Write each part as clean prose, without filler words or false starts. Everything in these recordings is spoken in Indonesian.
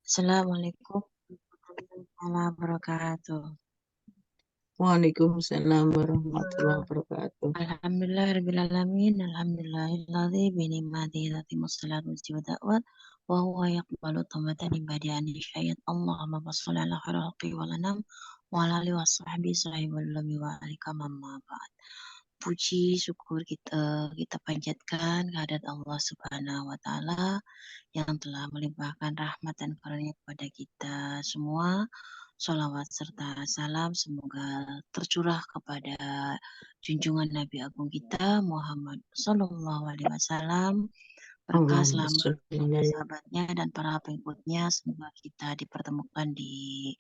Assalamualaikum warahmatullahi wabarakatuh. Waalaikumsalam warahmatullahi wabarakatuh. Alhamdulillahirrabbilalamin. Alhamdulillahilladzi bini'matihi tatimmus salatu wa da'wat wa huwa yaqbalu taubatan ibadihi syahid. Allahumma shalli ala khairil wal anam wa ala alihi washabbihi sahibul lami wa alika mamma ba'd. Puji syukur kita panjatkan kehadirat Allah Subhanahu wa taala yang telah melimpahkan rahmat dan karunia kepada kita semua. Sholawat serta salam semoga tercurah kepada junjungan Nabi Agung kita Muhammad Sallallahu Alaihi Wasallam, berkah Allahumma selamat sholli ala sahabatnya dan para pengikutnya. Semoga kita dipertemukan di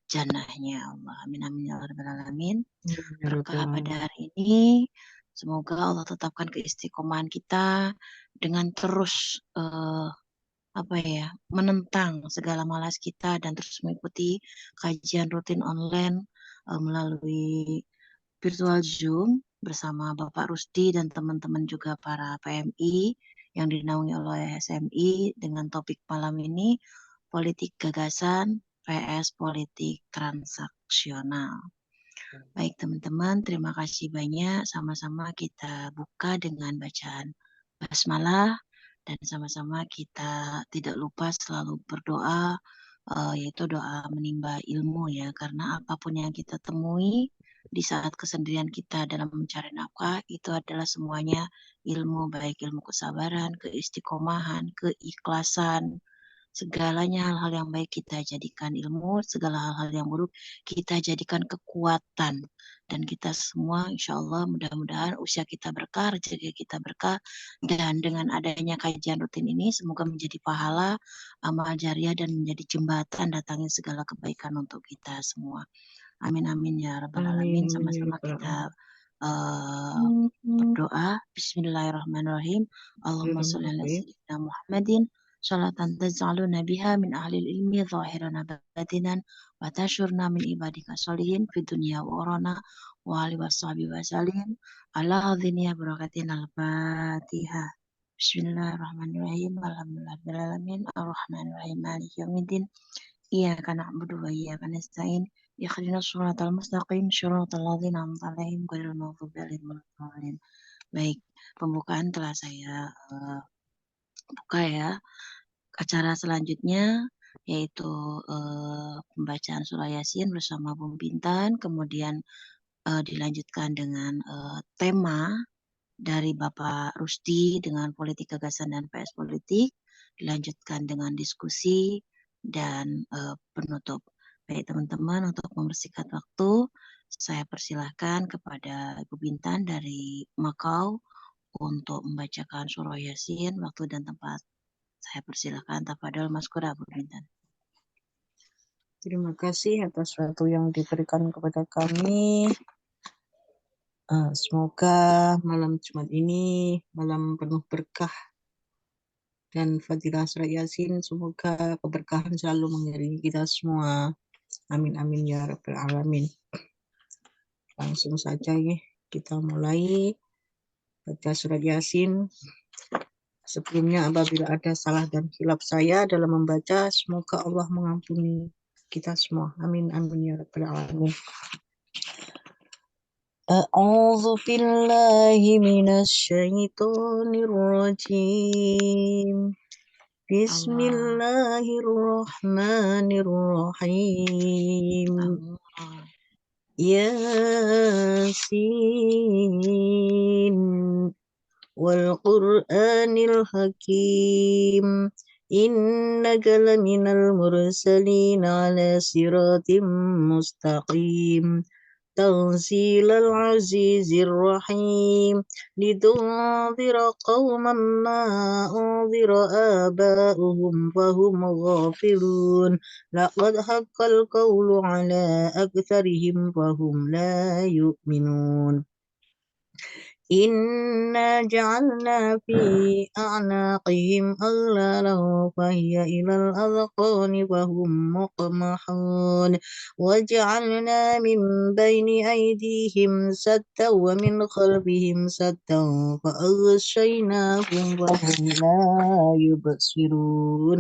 jannahnya Allah. Amin amin ya rabbal alamin. ya rabbil Berkah pada alamin. hari ini, semoga Allah tetapkan keistiqomahan kita dengan terus menentang segala malas kita dan terus mengikuti kajian rutin online melalui virtual Zoom bersama Bapak Rusdi dan teman-teman juga para PMI yang dinaungi oleh SMI dengan topik malam ini politik gagasan vs politik transaksional. Baik teman-teman, terima kasih banyak. Sama-sama kita buka dengan bacaan basmalah dan sama-sama kita tidak lupa selalu berdoa, yaitu doa menimba ilmu ya, karena apapun yang kita temui di saat kesendirian kita dalam mencari nafkah itu adalah semuanya ilmu, baik ilmu kesabaran, keistiqomahan, keikhlasan, segalanya hal-hal yang baik kita jadikan ilmu, segala hal-hal yang buruk kita jadikan kekuatan. Dan kita semua insya Allah mudah-mudahan usia kita berkah, rezeki kita berkah. Dan dengan adanya kajian rutin ini semoga menjadi pahala, amal jariah dan menjadi jembatan datangnya segala kebaikan untuk kita semua. Amin amin ya rabbal alamin. Amin, amin ya Sama-sama rabbal kita alamin. berdoa. Bismillahirrahmanirrahim. Allahumma sholli ala Bismillahirrahmanirrahim. sayyidina Muhammadin salatan taj'aluna biha min ahli ilmi zahiran batinan wa tashurna min ibadika sholihin fi dunya wa urana wa alihi wa sahbihi wa salim ala adhini barakatin al-fatihah. Bismillahirrahmanirrahim. Alhamdulillahirabbil alamin arrahmanirrahim maliki yaumiddin. Iyyaka na'budu wa iyyaka nasta'in. Ikhdinas shiratal mustaqim shiratal ladzina an'amta 'alaihim ghairil maghdubi 'alaihim waladdallin. Baik, pembukaan telah saya buka ya. Acara selanjutnya yaitu pembacaan surah Yasin bersama Bung Bintan, kemudian dilanjutkan dengan tema dari Bapak Rusdi dengan politik gagasan dan PS politik, dilanjutkan dengan diskusi dan penutup. Baik teman-teman, untuk mempersingkat waktu, saya persilahkan kepada Ibu Bintan dari Makau untuk membacakan surah Yasin. Waktu dan tempat saya persilahkan. Tafadhol Maskura Bu Bintan. Terima kasih atas waktu yang diberikan kepada kami. Semoga malam Jumat ini malam penuh berkah dan fadilah surah Yasin. Semoga keberkahan selalu mengiringi kita semua. Amin amin ya rabbal alamin. Langsung saja ya, kita mulai baca surat Yasin. Sebelumnya apabila ada salah dan khilaf saya dalam membaca, semoga Allah mengampuni kita semua. Amin amin ya rabbal alamin. A'udzu billahi minasy syaithanir rajim. Bismillahirrahmanirrahim. Yasin wal Qur'anil Hakim. Innaka laminal mursalin ala siratim mustaqim. تنزيل العزيز الرحيم لتنذر قوما ما أنذر آباؤهم فهم غافلون لقد حق القول على أكثرهم فهم لا يؤمنون إنا جعلنا في أعناقهم أغلالا فهي إلى الأذقان فهم مقمحون وجعلنا من بين أيديهم سدا ومن خلفهم سدا فأغشيناهم فهم لا يبصرون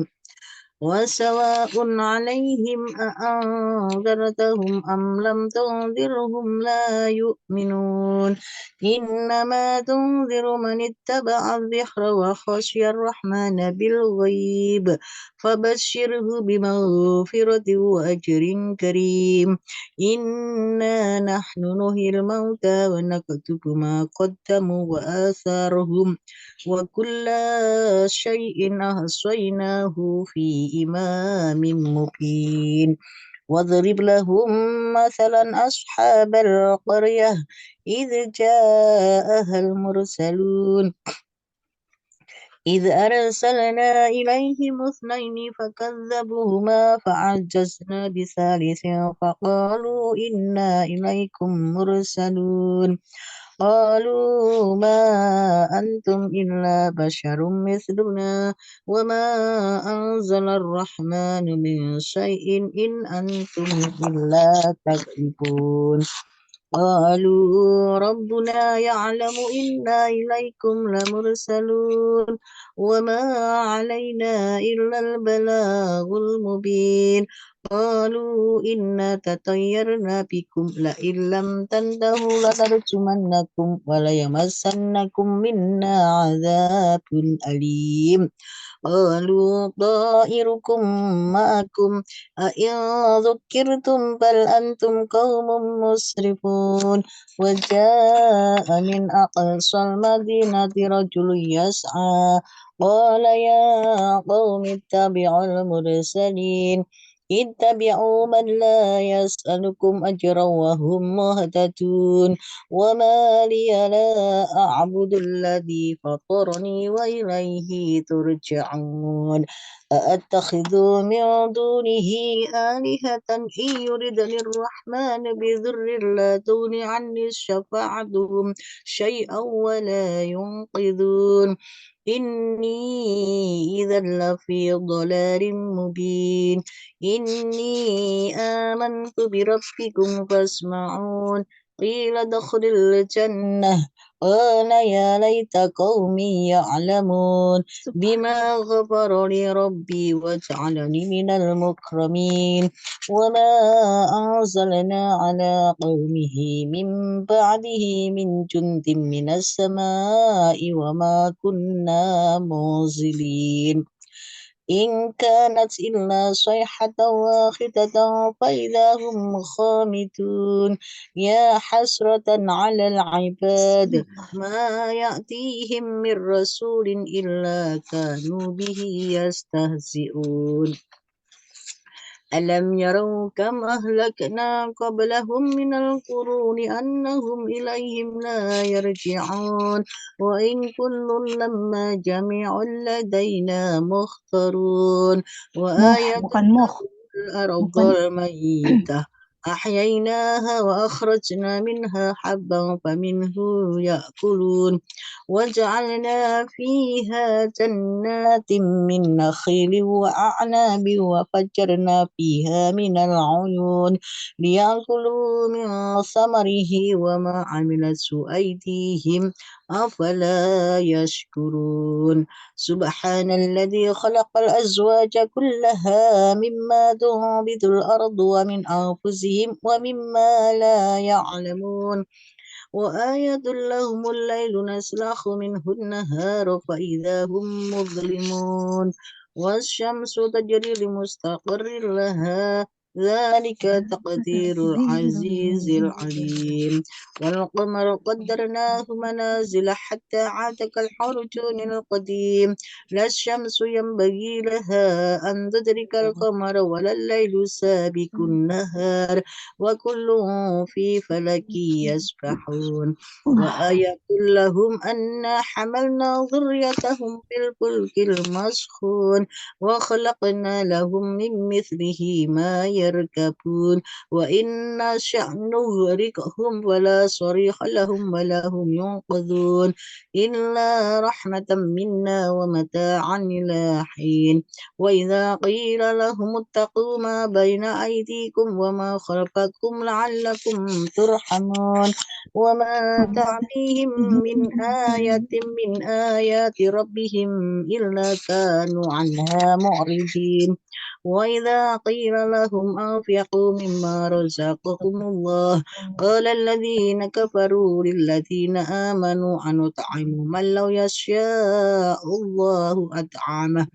وسواء عليهم أأنذرتهم أم لم تنذرهم لا يؤمنون إنما تنذر من اتبع الذكر وخشي الرحمن بالغيب فبشره بمغفرة وأجر كريم إنا نحن نحيي الموتى ونكتب ما قدموا وآثارهم وكل شيء أحصيناه في إمام مبين واضرب لهم مثلا أصحاب القرية إذ جاءها المرسلون إذ أرسلنا إليهم اثنين فكذبوهما فعجزنا بثالث فقالوا إنا إليكم مرسلون قالوا ما أنتم إلا بشر مثلنا وما أنزل الرحمن من شيء إن أنتم إلا تكذبون قالوا ربنا يعلم إنا إليكم لمرسلون وما علينا إلا البلاغ المبين قالوا إنا تطيرنا بكم لئن لم تنتهوا لنرجمنكم وليمسنكم منا عذاب أليم قالوا طائركم معكم أئن ذكرتم بل أنتم قوم مسرفون وجاء من أقصى المدينة رجل يسعى قال يا قوم اتبعوا المرسلين اتبعوا من لا يسألكم أجرا وهم مهتدون وما لي لا أعبد الذي فطرني وإليه ترجعون أأتخذ من دونه آلهة إن يردني الرحمن بضر لا تغن عني شفاعتهم شيئا ولا ينقذون إني إذا لفي ضلال مبين إني آمنت بربكم فاسمعون قيل ادخل الجنة قال يا ليت قومي يعلمون بما غفر لي ربي وجعلني من المكرمين وما أنزلنا على قومه من بعده من جند من السماء وما كنا منزلين إن كانت إلا صيحة واحدة فإذا هم خامدون يا حسرة على بسم العباد الله. ما يأتيهم من رسول إلا كانوا به يستهزئون ألم يروا كم أهلكنا قبلهم من القرون أنهم إليهم لا يرجعون وإن كل لما جميع لدينا مختارون Muh, وآية bukan muh, لهم الأرض bukan. الميتة أحييناها وأخرجنا منها حبا فمنه يأكلون وجعلنا فيها جنات من نخيل وأعناب وفجرنا فيها من العيون ليأكلوا من ثمره وما عملته أيديهم أفلا يشكرون سبحان الذي خلق الأزواج كلها مما تنبت الأرض ومن أنفسهم ومما لا يعلمون وآية لهم الليل نسلخ منه النهار فإذا هم مظلمون والشمس تجري لمستقر لها ذلك تقدير العزيز العليم والقمر قدرناه منازل حتى عاد كالعرجون القديم لا الشمس ينبغي لها أن تدرك القمر ولا الليل سابق النهار وكل في فلك يسبحون وآية لهم أنا حملنا ذريتهم في الفلك المشحون وخلقنا لهم من مثله ما يركبون وإن نشأ نغرقهم ولا صريخ لهم ولا هم ينقذون إلا رحمة منا ومتاعا إلى حين وإذا قيل لهم اتقوا ما بين أيديكم وما خلفكم لعلكم ترحمون وما تعطيهم من آية من آيات ربهم إلا كانوا عنها معرضين وإذا قيل لهم أنفقوا مما رزقكم الله قال الذين كفروا للذين آمنوا أنطعم من لو يشاء الله أطعمه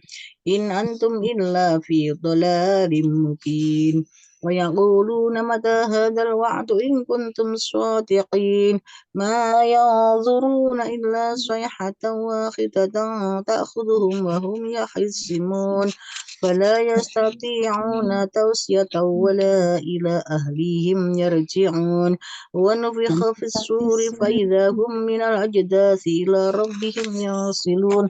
إن أنتم إلا في ضلال مبين ويقولون متى هذا الوعد إن كنتم صادقين ما ينظرون إلا صيحة واحدة تأخذهم وهم يخصمون فلا يستطيعون توصية ولا إلى أهليهم يرجعون ونفخ في الصور فإذا هم من الأجداث إلى ربهم ينصلون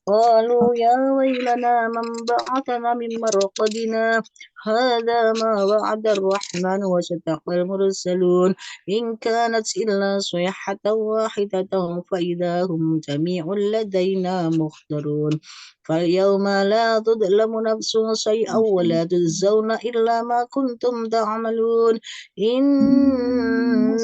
قالوا يا ويلنا من بعثنا من مرقدنا هذا ما وعد الرحمن وصدق المرسلون إن كانت إلا صيحة واحدة فإذا هم جميع لدينا محضرون فاليوم لا تظلم نفس شيئا ولا تجزون إلا ما كنتم تعملون إن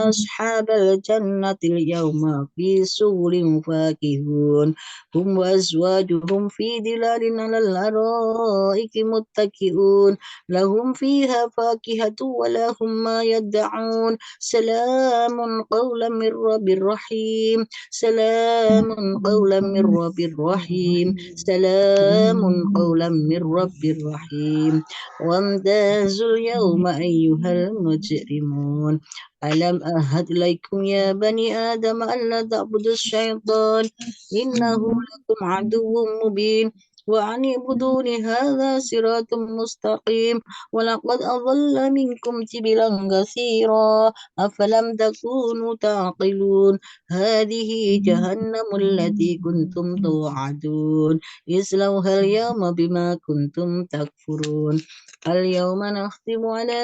أصحاب الجنة اليوم في سور فاكهون هم وأزواجهم في ظلال على الأرائك متكئون لهم فيها فاكهة ولهم ما يدعون سلام قولا من رب رحيم سلام قولا من رب رحيم سلام قولا من رب رحيم وامتازوا اليوم أيها المجرمون ألم أهد إليكم يا بني آدم ألا تعبدوا الشيطان إنه لكم عدو مبين وأن اعبدوني هذا صراط مستقيم ولقد أضل منكم جبلا كثيرا أفلم تكونوا تعقلون هذه جهنم التي كنتم توعدون اصلوها اليوم بما كنتم تكفرون اليوم نختم على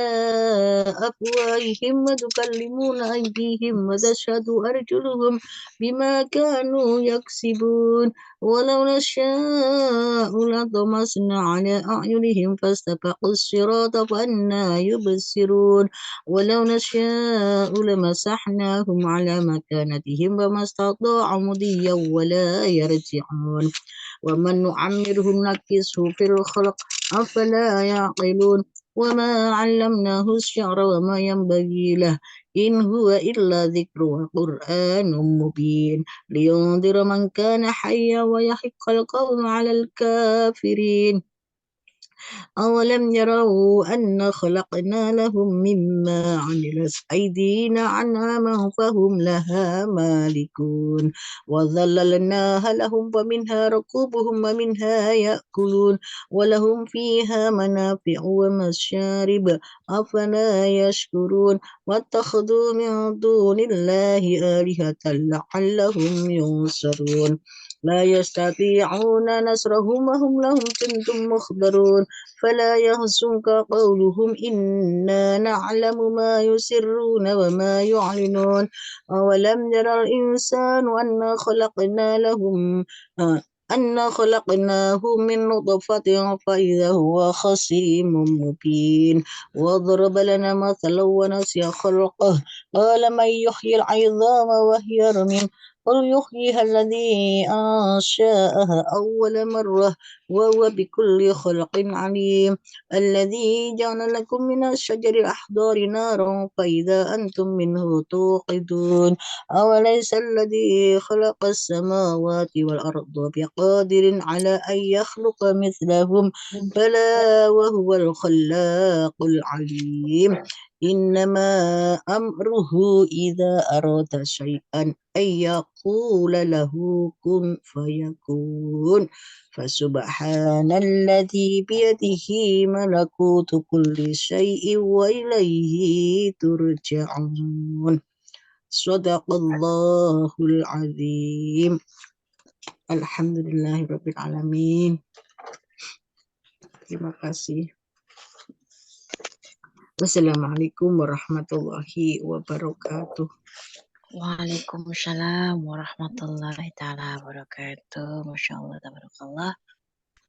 أفواههم وتكلمنا أيديهم وتشهد أرجلهم بما كانوا يكسبون ولو نشاء لطمسنا على أعينهم فاستبقوا الصراط فأنا يبصرون ولو نشاء لمسحناهم على مكانتهم وما استطاعوا مضيا ولا يرجعون ومن نعمره نكسه في الخلق أفلا يعقلون وما علمناه الشعر وما ينبغي له إن هو إلا ذكر وقرآن مبين لينذر من كان حيا ويحق القول على الكافرين أولم يروا أن خلقنا لهم مما عملت أيدينا أنعاما فهم لها مالكون وظللناها لهم ومنها ركوبهم ومنها يأكلون ولهم فيها منافع ومشارب أفلا يشكرون واتخذوا من دون الله آلهة لعلهم ينصرون لا يستطيعون نصرهم وهم لهم جند مخبرون فلا يحزنك قولهم إنا نعلم ما يسرون وما يعلنون أولم يرى الإنسان أنا خلقناه من نطفة فإذا هو خصيم مبين وضرب لنا مثلا ونسي خلقه قال من يحيي العظام وهي رميم قل يحييها الذي أنشأها أول مرة وهو بكل خلق عليم الذي جعل لكم من الشجر الأخضر نارا فإذا أنتم منه توقدون أوليس الذي خلق السماوات والأرض بقادر على أن يخلق مثلهم بلى وهو الخلاق العليم إنما أمره إذا أراد شيئا أن يقول له كن فيكون فسبحان الذي بيده ملكوت كل شيء وإليه ترجعون صدق الله العظيم الحمد لله رب العالمين. Terima kasih. Wassalamualaikum warahmatullahi wabarakatuh. Waalaikumsalam warahmatullahi taala wabarakatuh. Masya Allah, tabarakallah.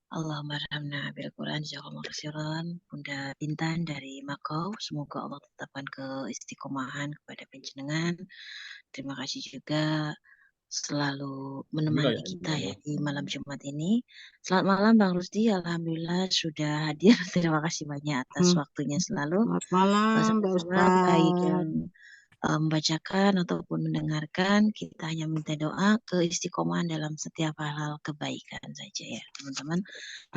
Allahumma rahmna bil Quran, jazakallahu khairan. Bunda Bintan dari Makau, semoga Allah tetapkan keistiqomahan kepada penjenengan. Terima kasih juga selalu Alhamdulillah menemani ya. kita ya di malam Jumat ini. Selamat malam Bang Rusdi, Alhamdulillah sudah hadir. Terima kasih banyak atas waktunya selalu. Selamat malam, Mbak Sama-sama baik Ustaz. yang membacakan ataupun mendengarkan, kita hanya minta doa keistiqomahan dalam setiap hal-hal kebaikan saja ya teman-teman.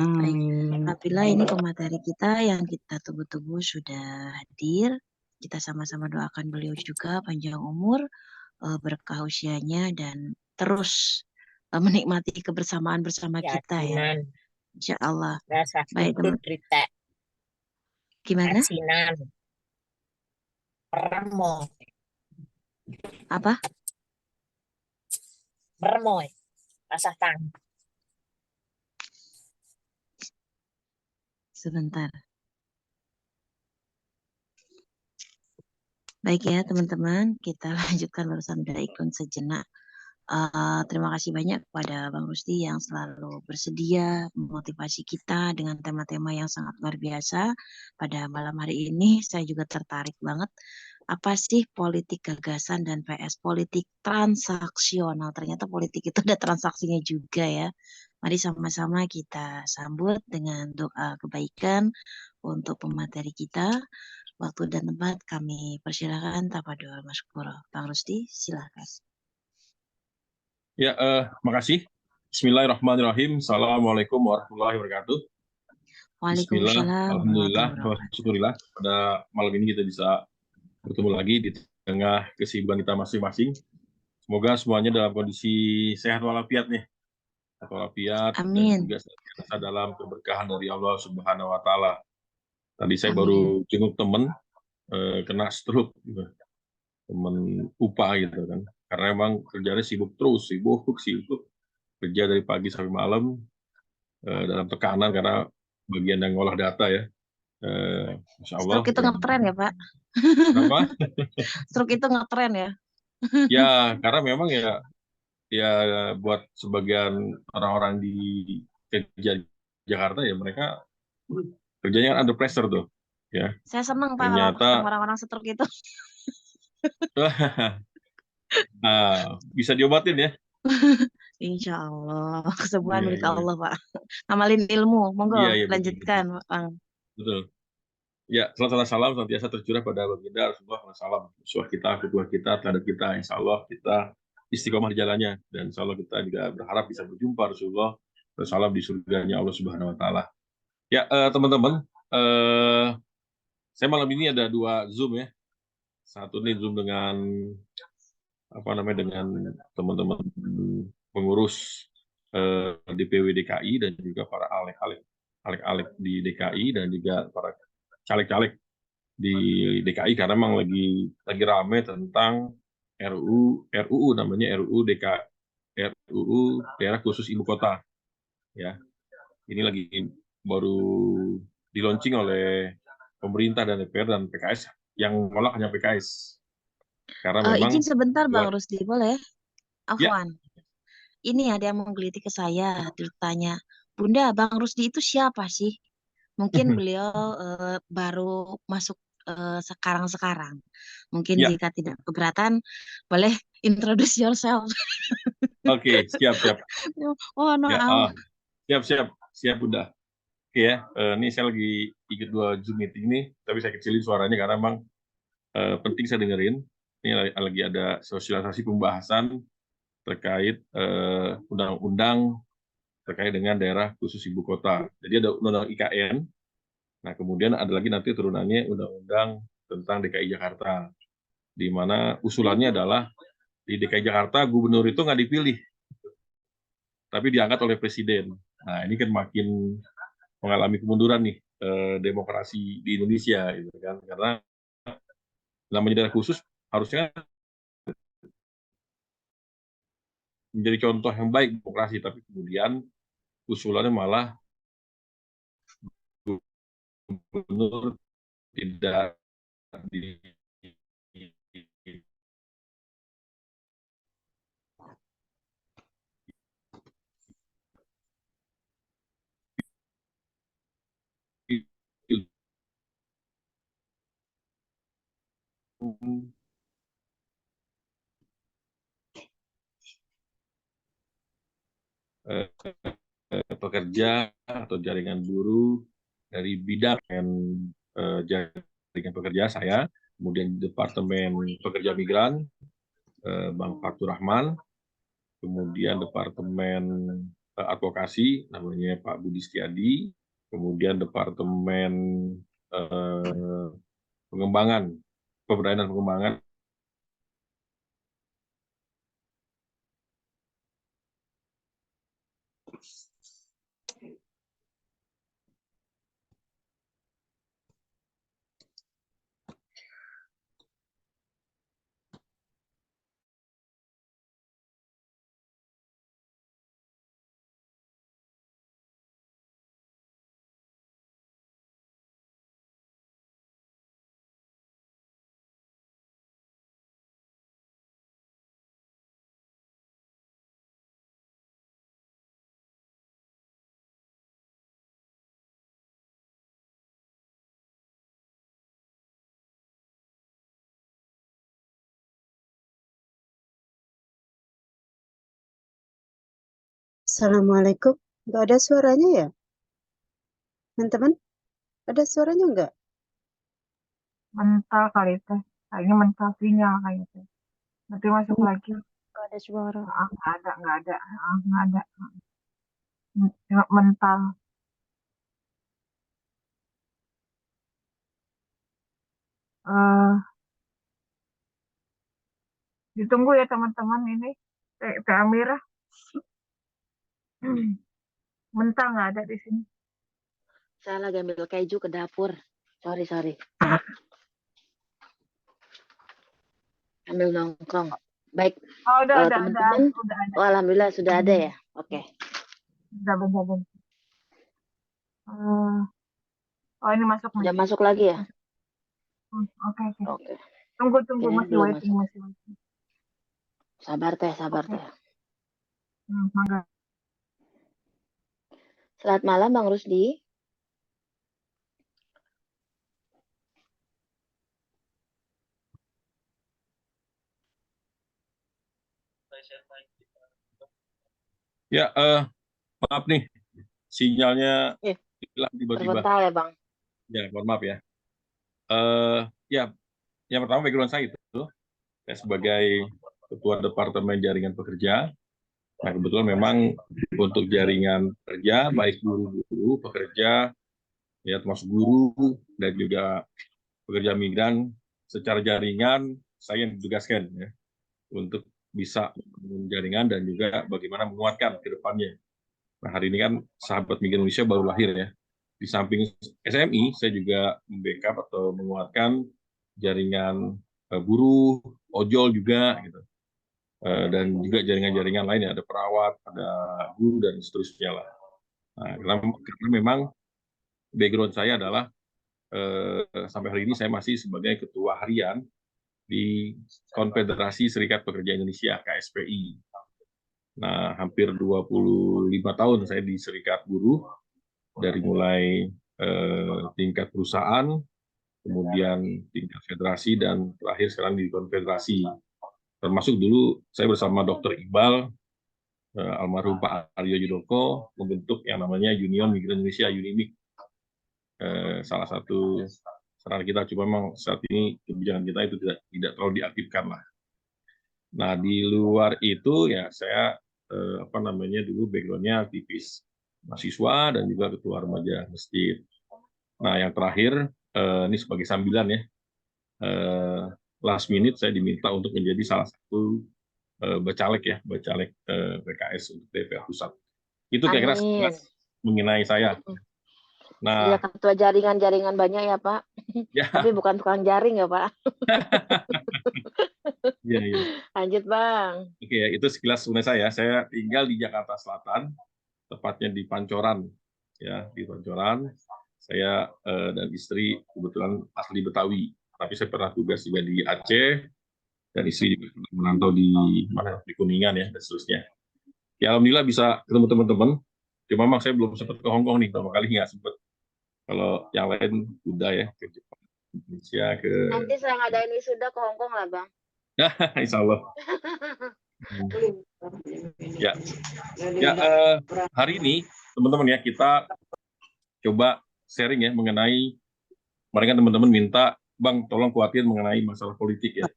Baik, Amin. apabila ini pemateri kita yang kita tunggu-tunggu sudah hadir, kita sama-sama doakan beliau juga panjang umur, berkah usianya dan terus menikmati kebersamaan bersama kita ya. Insya Allah. Baik teman. Gimana? Asinan. Permoy. Apa? Permoy. Pasah tangan. Sebentar. Baik ya teman-teman, kita lanjutkan barusan dari ikon sejenak. Terima kasih banyak kepada Bang Rusdi yang selalu bersedia memotivasi kita dengan tema-tema yang sangat luar biasa. Pada malam hari ini saya juga tertarik banget. Apa sih politik gagasan dan PS politik transaksional? Ternyata politik itu ada transaksinya juga ya. Mari sama-sama kita sambut dengan doa kebaikan untuk pemateri kita. Waktu dan tempat kami persilakan tanpa doa masykurah. Bang Rusdi, silakan. Ya, makasih. Bismillahirrahmanirrahim. Assalamualaikum warahmatullahi wabarakatuh. Bismillah, Waalaikumsalam alhamdulillah, warahmatullahi syukurillah. Pada malam ini kita bisa bertemu lagi di tengah kesibukan kita masing-masing. Semoga semuanya dalam kondisi sehat walafiat nih. Sehat walafiat dan Amin. juga senantiasa dalam keberkahan dari Allah Subhanahu wa taala. Tadi saya Amin. baru jenguk teman kena stroke gitu. Teman UPA gitu kan. Karena emang kerjanya sibuk terus, sibuk kerja dari pagi sampai malam dalam tekanan karena bagian yang ngolah data ya. Masya Allah. Stroke itu ngetren ya Pak? Kenapa? Stroke itu ngetren ya? Ya, karena memang ya buat sebagian orang-orang di kerja Jakarta ya mereka kerjanya kan under pressure tuh. Ya, Saya senang Pak kalau ternyata ketemu orang-orang stroke itu. bisa diobatin ya. Insya Allah. Kesembuhan Iya, milik iya. Allah Pak. Ngamalin ilmu. Monggo Iya, lanjutkan betul. Bang. Betul. Ya, salam senantiasa tercurah pada baginda Rasulullah SAW. Musuh kita, kedua kita, terhadap kita. Insya Allah kita istiqomah di jalannya. Dan insya Allah kita juga berharap bisa berjumpa Rasulullah SAW di surganya Allah Subhanahu Wa Taala. Ya, teman-teman, saya malam ini ada 2 Zoom ya. Satu nih Zoom dengan dengan teman-teman pengurus DPW DKI dan juga para alek-alek di DKI dan juga para caleg-caleg di DKI karena memang lagi rame tentang RUU namanya RUU daerah khusus ibu kota ya. Ini lagi baru di launching oleh pemerintah dan DPR dan PKS yang menolak hanya PKS karena memang Izin sebentar Bang Rusdi, boleh? ya. Afwan. Ini ada yang menggelitik ke saya, ditanya, Bunda, Bang Rusdi itu siapa sih? Mungkin beliau baru masuk sekarang-sekarang. Mungkin Ya. jika tidak keberatan, boleh introduce yourself. Oke, siap. Oh, maaf. Ya, siap Bunda. Oke ya, ini saya lagi ikut 2 Zoom meeting nih, tapi saya kecilin suaranya karena memang penting saya dengerin. Ini lagi ada sosialisasi pembahasan terkait undang-undang terkait dengan daerah khusus ibu kota. Jadi ada undang-undang IKN, nah kemudian ada lagi nanti turunannya undang-undang tentang DKI Jakarta, di mana usulannya adalah di DKI Jakarta gubernur itu nggak dipilih, tapi diangkat oleh presiden. Nah ini kan makin mengalami kemunduran nih demokrasi di Indonesia, gitu kan? Karena namanya daerah khusus harusnya menjadi contoh yang baik demokrasi, tapi kemudian usulannya malah gubernur tidak eh, pekerja atau jaringan buruh dari bidang jaringan pekerja saya, kemudian Departemen Pekerja Migran, Bang Fatur Rahman, kemudian Departemen Advokasi, namanya Pak Budi Setiadi, kemudian Departemen Pengembangan, Pemberdayaan dan Pengembangan, Assalamualaikum. Nggak ada suaranya ya? Teman-teman, ada suaranya nggak? Mental kali itu. Kayaknya mental sinyal kayak itu. Nanti masuk lagi. Nggak ada suara. Nggak ada. Nggak ada. Cuma mental. Ditunggu ya teman-teman ini. Teh Amira. Mental nggak ada di sini. Saya lagi ambil keju ke dapur. Sorry. Ambil nongkrong. Baik, Oh, udah ada. teman-teman. Udah ada. Oh, alhamdulillah sudah ada ya. Oke. Udah benar. Oh, ini masuk nih. Udah masuk lagi ya? Oke. Oke. Tunggu, Kirain masih belum waiting. Sabar teh. Mangga. Selamat malam Bang Rusdi. ya maaf nih, sinyalnya hilang tiba-tiba. Terbental ya Bang. Ya, mohon maaf ya. Ya, yang pertama background saya itu, saya sebagai Ketua Departemen Jaringan Pekerja. Nah, kebetulan memang untuk jaringan kerja, baik guru-guru, pekerja, ya termasuk guru, dan juga pekerja migran, secara jaringan, saya yang ditugaskan ya, untuk bisa membangun jaringan dan juga bagaimana menguatkan ke depannya. Nah, hari ini kan Sahabat Migran Indonesia baru lahir ya. Di samping SMI, saya juga membackup atau menguatkan jaringan buruh, ojol juga, gitu. Dan juga jaringan-jaringan lain ya, ada perawat, ada guru, dan seterusnya lah. Nah, karena memang background saya adalah sampai hari ini saya masih sebagai ketua harian di Konfederasi Serikat Pekerja Indonesia, KSPI. Nah, hampir 25 tahun saya di Serikat Buruh, dari mulai tingkat perusahaan, kemudian tingkat federasi, dan terakhir sekarang di konfederasi. Termasuk dulu saya bersama Dr. Iqbal, almarhum Pak Aryo Yudoko, membentuk yang namanya Union Migran Indonesia, UNIMIG. Salah satu sarana kita, cuma memang saat ini kebijakan kita itu tidak terlalu diaktifkan lah. Nah, di luar itu ya saya dulu background-nya aktivis mahasiswa dan juga ketua remaja masjid. Nah, yang terakhir ini sebagai sambilan ya, last minute saya diminta untuk menjadi salah satu bacalek PKS untuk DPR pusat. Itu kira-kira mengenai saya. Nah, dia ketua jaringan banyak ya Pak. Ya. Tapi bukan tukang jaring ya Pak. Iya. Lanjut Bang. Oke, ya, itu sekilas mengenai saya. Saya tinggal di Jakarta Selatan, tepatnya di Pancoran. Ya, di Pancoran. Saya dan istri kebetulan asli Betawi, tapi saya pernah tugas juga di Aceh, dan istri juga menantau di Kuningan ya, dan seterusnya. Ya, alhamdulillah bisa ketemu teman-teman. Cuma memang saya belum sempat ke Hongkong nih, pertama kali nggak sempat. Kalau yang lain udah ya, ke Jepang, Indonesia, ke... Nanti saya ngadain wisuda ke Hongkong lah Bang. Insya Allah. Ya, hari ini teman-teman ya kita coba sharing ya mengenai, kemarin kan teman-teman minta, Bang tolong kuatin mengenai masalah politik ya.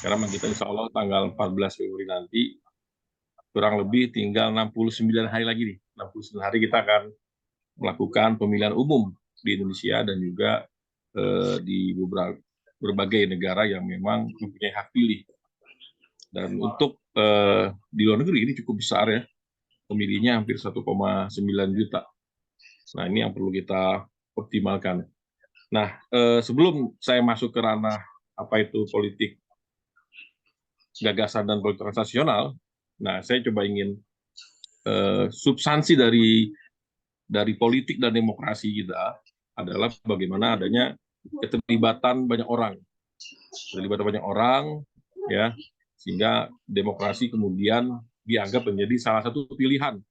Karena kita insya Allah tanggal 14 Februari nanti kurang lebih tinggal 69 hari lagi nih. 69 hari kita akan melakukan pemilihan umum di Indonesia dan juga di berbagai negara yang memang mempunyai hak pilih. Dan untuk di luar negeri ini cukup besar ya, pemilihnya hampir 1,9 juta. Nah ini yang perlu kita optimalkan. Nah sebelum saya masuk ke ranah apa itu politik gagasan dan politik transnasional, nah saya coba ingin substansi dari politik dan demokrasi kita adalah bagaimana adanya keterlibatan banyak orang, ya, sehingga demokrasi kemudian dianggap menjadi salah satu pilihan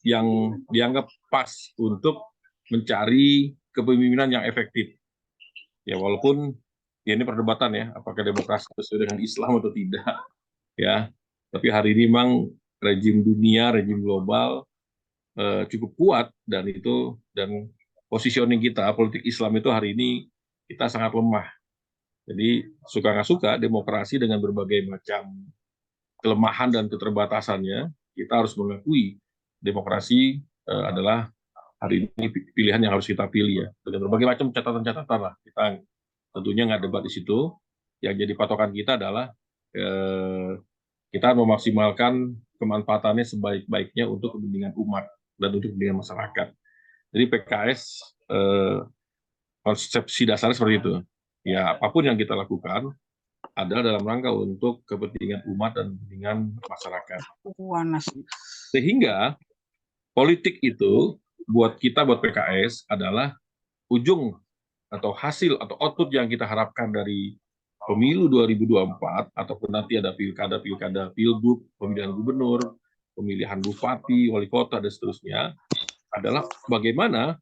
yang dianggap pas untuk mencari kepemimpinan yang efektif. Ya walaupun ya ini perdebatan ya, apakah demokrasi sesuai dengan Islam atau tidak, ya. Tapi hari ini memang rejim dunia, rejim global cukup kuat dan positioning kita politik Islam itu hari ini kita sangat lemah. Jadi suka nggak suka demokrasi dengan berbagai macam kelemahan dan keterbatasannya, kita harus mengakui demokrasi adalah hari ini pilihan yang harus kita pilih ya. Dengan berbagai macam catatan-catatan lah. Kita tentunya nggak debat di situ. Yang jadi patokan kita adalah kita memaksimalkan kemanfaatannya sebaik-baiknya untuk kepentingan umat dan untuk kepentingan masyarakat. Jadi PKS konsepsi dasarnya seperti itu. Ya apapun yang kita lakukan adalah dalam rangka untuk kepentingan umat dan kepentingan masyarakat. Sehingga politik itu buat PKS adalah ujung atau hasil atau output yang kita harapkan dari pemilu 2024 ataupun nanti ada pilkada, pilgub, pemilihan gubernur, pemilihan bupati, wali kota dan seterusnya adalah bagaimana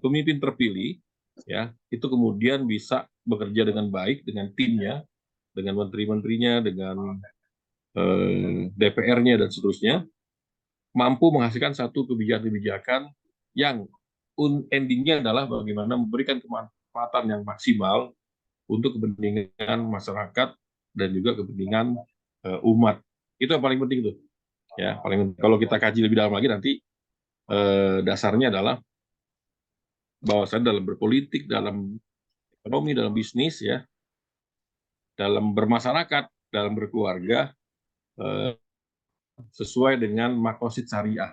pemimpin terpilih ya itu kemudian bisa bekerja dengan baik dengan timnya, dengan menteri-menterinya, dengan DPR-nya dan seterusnya, mampu menghasilkan satu kebijakan-kebijakan yang endingnya adalah bagaimana memberikan kemanfaatan yang maksimal untuk kepentingan masyarakat dan juga kepentingan umat. Itu yang paling penting tuh. Ya, paling penting. Kalau kita kaji lebih dalam lagi nanti dasarnya adalah bahwasanya dalam berpolitik, dalam ekonomi, dalam bisnis ya, dalam bermasyarakat, dalam berkeluarga sesuai dengan maqasid syariah.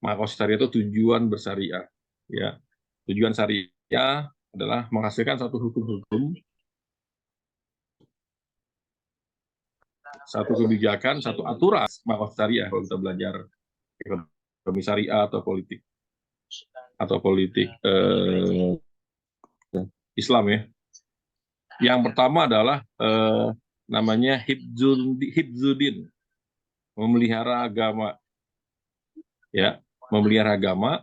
Maqasid syariah itu tujuan bersyariah ya. Tujuan syariah adalah menghasilkan satu hukum-hukum, satu kebijakan, satu aturan maqasid syariah kalau kita belajar ekonomi syariah atau politik Islam ya. Yang pertama adalah namanya hibzuddin, memelihara agama. Ya, memelihara agama.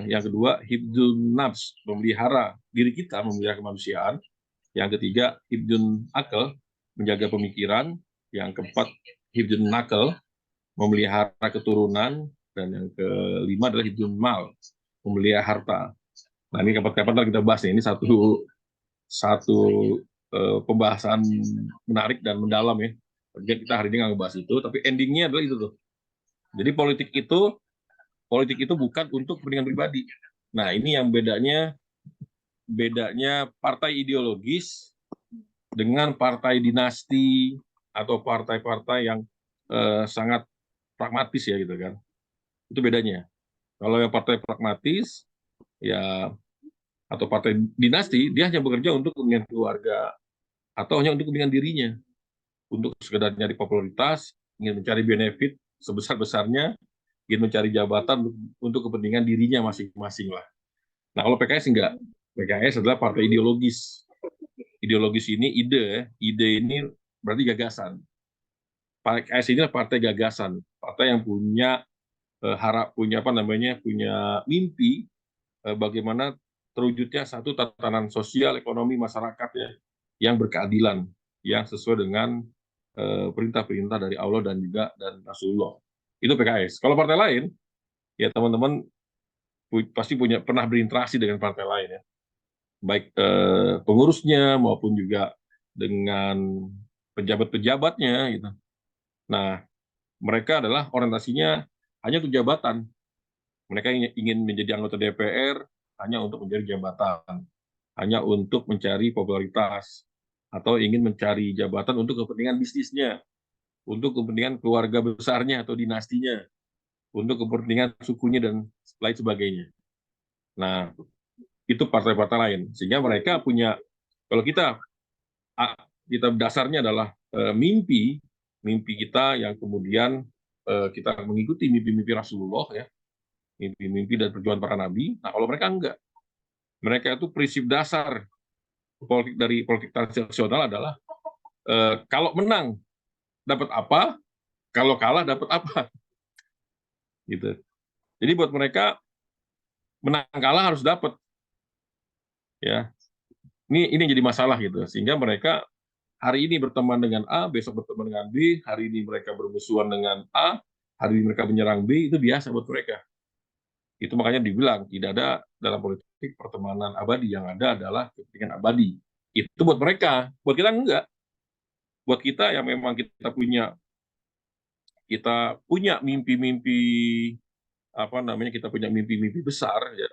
Yang kedua hibdun nafs, memelihara diri kita, memelihara kemanusiaan. Yang ketiga hibdun akal, menjaga pemikiran. Yang keempat hibdun nakal, memelihara keturunan. Dan yang kelima adalah hibdun mal, memelihara harta. Nah ini kapan-kapan kita bahas nih. Ini satu pembahasan menarik dan mendalam ya. Jadi kita hari ini nggak ngebahas itu, tapi endingnya adalah itu tuh. Jadi politik itu bukan untuk kepentingan pribadi. Nah ini yang bedanya partai ideologis dengan partai dinasti atau partai-partai yang sangat pragmatis ya gitu kan. Itu bedanya. Kalau yang partai pragmatis ya atau partai dinasti, dia hanya bekerja untuk kepentingan keluarga atau hanya untuk kepentingan dirinya, untuk sekedar nyari popularitas, ingin mencari benefit sebesar-besarnya, ingin mencari jabatan untuk kepentingan dirinya masing-masing lah. Nah kalau PKS enggak, PKS adalah partai ideologis. Ideologis ini ide ini berarti gagasan. PKS ini adalah partai gagasan, partai yang punya punya mimpi bagaimana terwujudnya satu tatanan sosial ekonomi masyarakat ya yang berkeadilan, yang sesuai dengan perintah-perintah dari Allah dan juga dan Rasulullah. Itu PKS. Kalau partai lain, ya teman-teman pasti pernah berinteraksi dengan partai lain ya, baik pengurusnya maupun juga dengan pejabat-pejabatnya gitu. Nah, mereka adalah orientasinya hanya untuk jabatan. Mereka ingin menjadi anggota DPR hanya untuk mencari jabatan, hanya untuk mencari popularitas, atau ingin mencari jabatan untuk kepentingan bisnisnya, untuk kepentingan keluarga besarnya atau dinastinya, untuk kepentingan sukunya dan lain sebagainya. Nah, itu partai-partai lain. Sehingga mereka punya, kalau kita dasarnya adalah mimpi kita yang kemudian kita mengikuti mimpi-mimpi Rasulullah ya, mimpi-mimpi dan perjuangan para nabi. Nah, kalau mereka enggak, mereka itu prinsip dasar politik transaksional adalah kalau menang dapat apa, kalau kalah dapat apa, gitu. Jadi buat mereka menang kalah harus dapat, ya. Ini jadi masalah gitu, sehingga mereka hari ini berteman dengan A, besok berteman dengan B, hari ini mereka bermusuhan dengan A, hari ini mereka menyerang B, itu biasa buat mereka. Itu makanya dibilang tidak ada dalam politik pertemanan abadi, yang ada adalah kepentingan abadi. Itu buat mereka, buat kita enggak. Buat kita yang memang kita punya mimpi-mimpi kita punya mimpi-mimpi besar ya,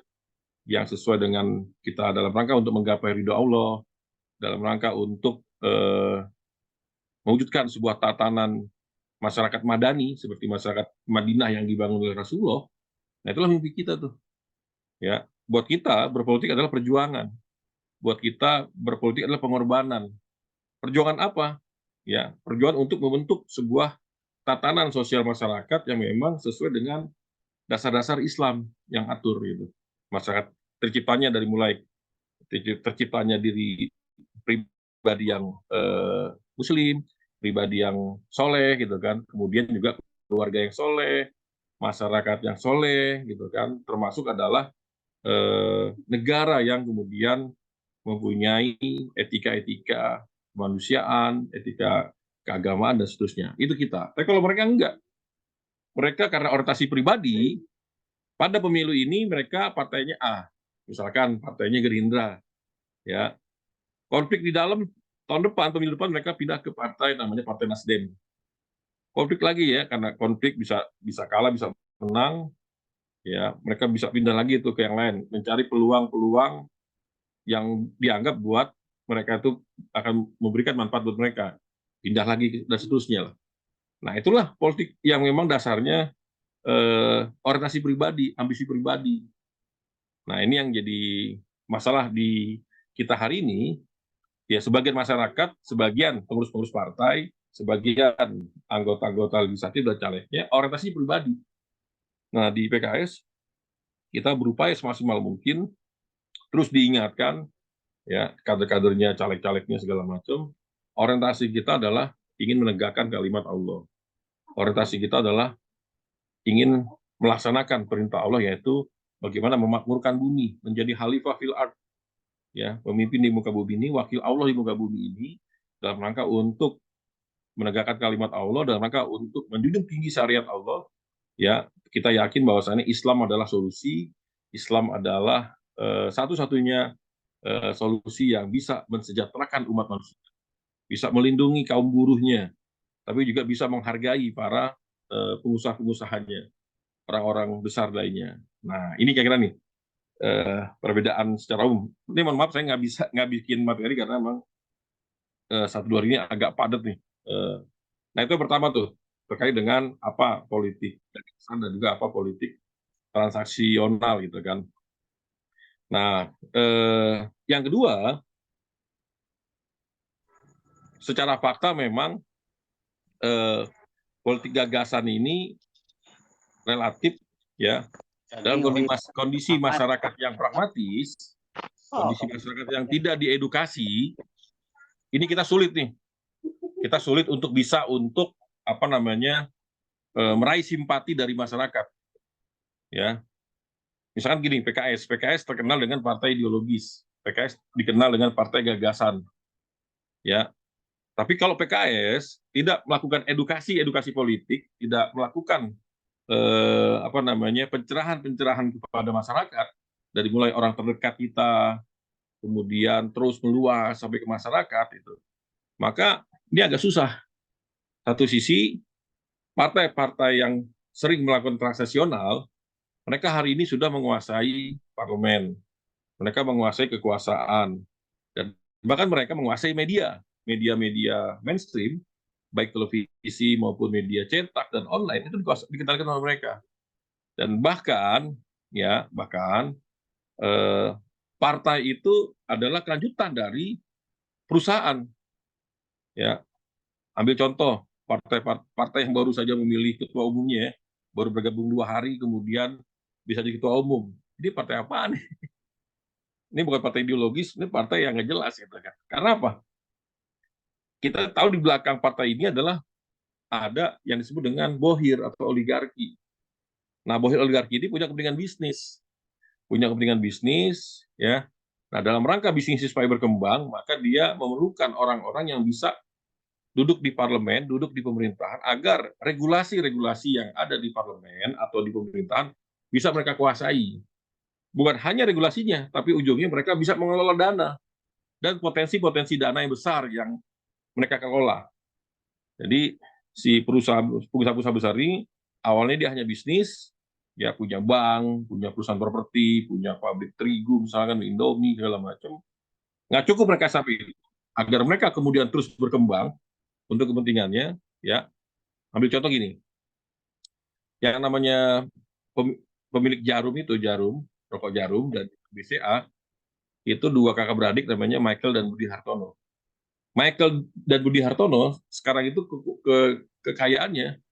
yang sesuai dengan kita dalam rangka untuk menggapai ridho Allah, dalam rangka untuk mewujudkan sebuah tatanan masyarakat madani seperti masyarakat Madinah yang dibangun oleh Rasulullah. Nah, itulah mimpi kita tuh. Ya, buat kita berpolitik adalah perjuangan. Buat kita berpolitik adalah pengorbanan. Perjuangan apa? Ya, perjuangan untuk membentuk sebuah tatanan sosial masyarakat yang memang sesuai dengan dasar-dasar Islam yang atur gitu. Masyarakat terciptanya dari mulai terciptanya diri pribadi yang muslim, pribadi yang soleh gitu kan, kemudian juga keluarga yang soleh, masyarakat yang soleh gitu kan, termasuk adalah negara yang kemudian mempunyai etika-etika kemanusiaan, etika keagamaan dan seterusnya. Itu kita. Tapi kalau mereka enggak, mereka karena orientasi pribadi, pada pemilu ini mereka partainya A, misalkan partainya Gerindra, ya. Konflik di dalam tahun depan, pemilu depan mereka pindah ke partai namanya Partai Nasdem. Konflik lagi ya, karena konflik bisa kalah, bisa menang, ya mereka bisa pindah lagi itu ke yang lain, mencari peluang-peluang yang dianggap buat mereka itu akan memberikan manfaat buat mereka, pindah lagi dan seterusnya lah. Nah, itulah politik yang memang dasarnya orientasi pribadi, ambisi pribadi. Nah, ini yang jadi masalah di kita hari ini. Ya, sebagian masyarakat, sebagian pengurus-pengurus partai, sebagian anggota-anggota legislatif dan calegnya orientasi pribadi. Nah, di PKS kita berupaya semaksimal mungkin terus diingatkan ya kader-kadernya, caleg-calegnya segala macam. Orientasi kita adalah ingin menegakkan kalimat Allah. Orientasi kita adalah ingin melaksanakan perintah Allah, yaitu bagaimana memakmurkan bumi, menjadi khalifah fil ard, ya, pemimpin di muka bumi ini, wakil Allah di muka bumi ini, dalam rangka untuk menegakkan kalimat Allah, dalam rangka untuk menjunjung tinggi syariat Allah. Ya, kita yakin bahwasannya Islam adalah solusi, Islam adalah satu-satunya solusi yang bisa mensejahterakan umat manusia, bisa melindungi kaum buruhnya, tapi juga bisa menghargai para pengusaha-pengusahanya, orang-orang besar lainnya. Nah, ini kira-kira nih perbedaan secara umum. Ini mohon maaf saya nggak bikin materi karena memang 1-2 hari ini agak padat nih. Nah, itu yang pertama tuh terkait dengan apa politik gagasan dan juga apa politik transaksional gitu kan. Nah, yang kedua, secara fakta memang politik gagasan ini relatif ya dalam kondisi masyarakat yang pragmatis, kondisi masyarakat yang tidak diedukasi, ini kita sulit nih. Kita sulit untuk bisa meraih simpati dari masyarakat. Ya. Misalkan gini, PKS terkenal dengan partai ideologis, PKS dikenal dengan partai gagasan. Ya. Tapi kalau PKS tidak melakukan edukasi politik, tidak melakukan pencerahan kepada masyarakat, dari mulai orang terdekat kita, kemudian terus meluas sampai ke masyarakat itu, maka ini agak susah. Satu sisi, partai-partai yang sering melakukan transaksional, mereka hari ini sudah menguasai parlemen, mereka menguasai kekuasaan, dan bahkan mereka menguasai media mainstream, baik televisi maupun media cetak dan online, itu dikendalikan oleh mereka. Dan bahkan partai itu adalah kelanjutan dari perusahaan. Ya, ambil contoh partai yang baru saja memilih ketua umumnya, baru bergabung 2 hari kemudian bisa jadi ketua umum. Ini partai apaan nih? Ini bukan partai ideologis, ini partai yang nggak jelas gitu kan. Karena apa? Kita tahu di belakang partai ini adalah ada yang disebut dengan bohir atau oligarki. Nah, bohir oligarki ini punya kepentingan bisnis, ya. Nah, dalam rangka bisnis supaya berkembang, maka dia memerlukan orang-orang yang bisa duduk di parlemen, duduk di pemerintahan, agar regulasi-regulasi yang ada di parlemen atau di pemerintahan bisa mereka kuasai. Bukan hanya regulasinya, tapi ujungnya mereka bisa mengelola dana dan potensi-potensi dana yang besar yang mereka kelola. Jadi si pengusaha-pengusaha besar ini awalnya dia hanya bisnis, ya punya bank, punya perusahaan properti, punya pabrik terigu, misalkan Indomie segala macam. Nggak cukup mereka sampai itu. Agar mereka kemudian terus berkembang untuk kepentingannya, ya. Ambil contoh gini, yang namanya pemilik rokok Jarum dan BCA, itu 2 kakak beradik namanya Michael dan Budi Hartono. Michael dan Budi Hartono sekarang itu kekayaannya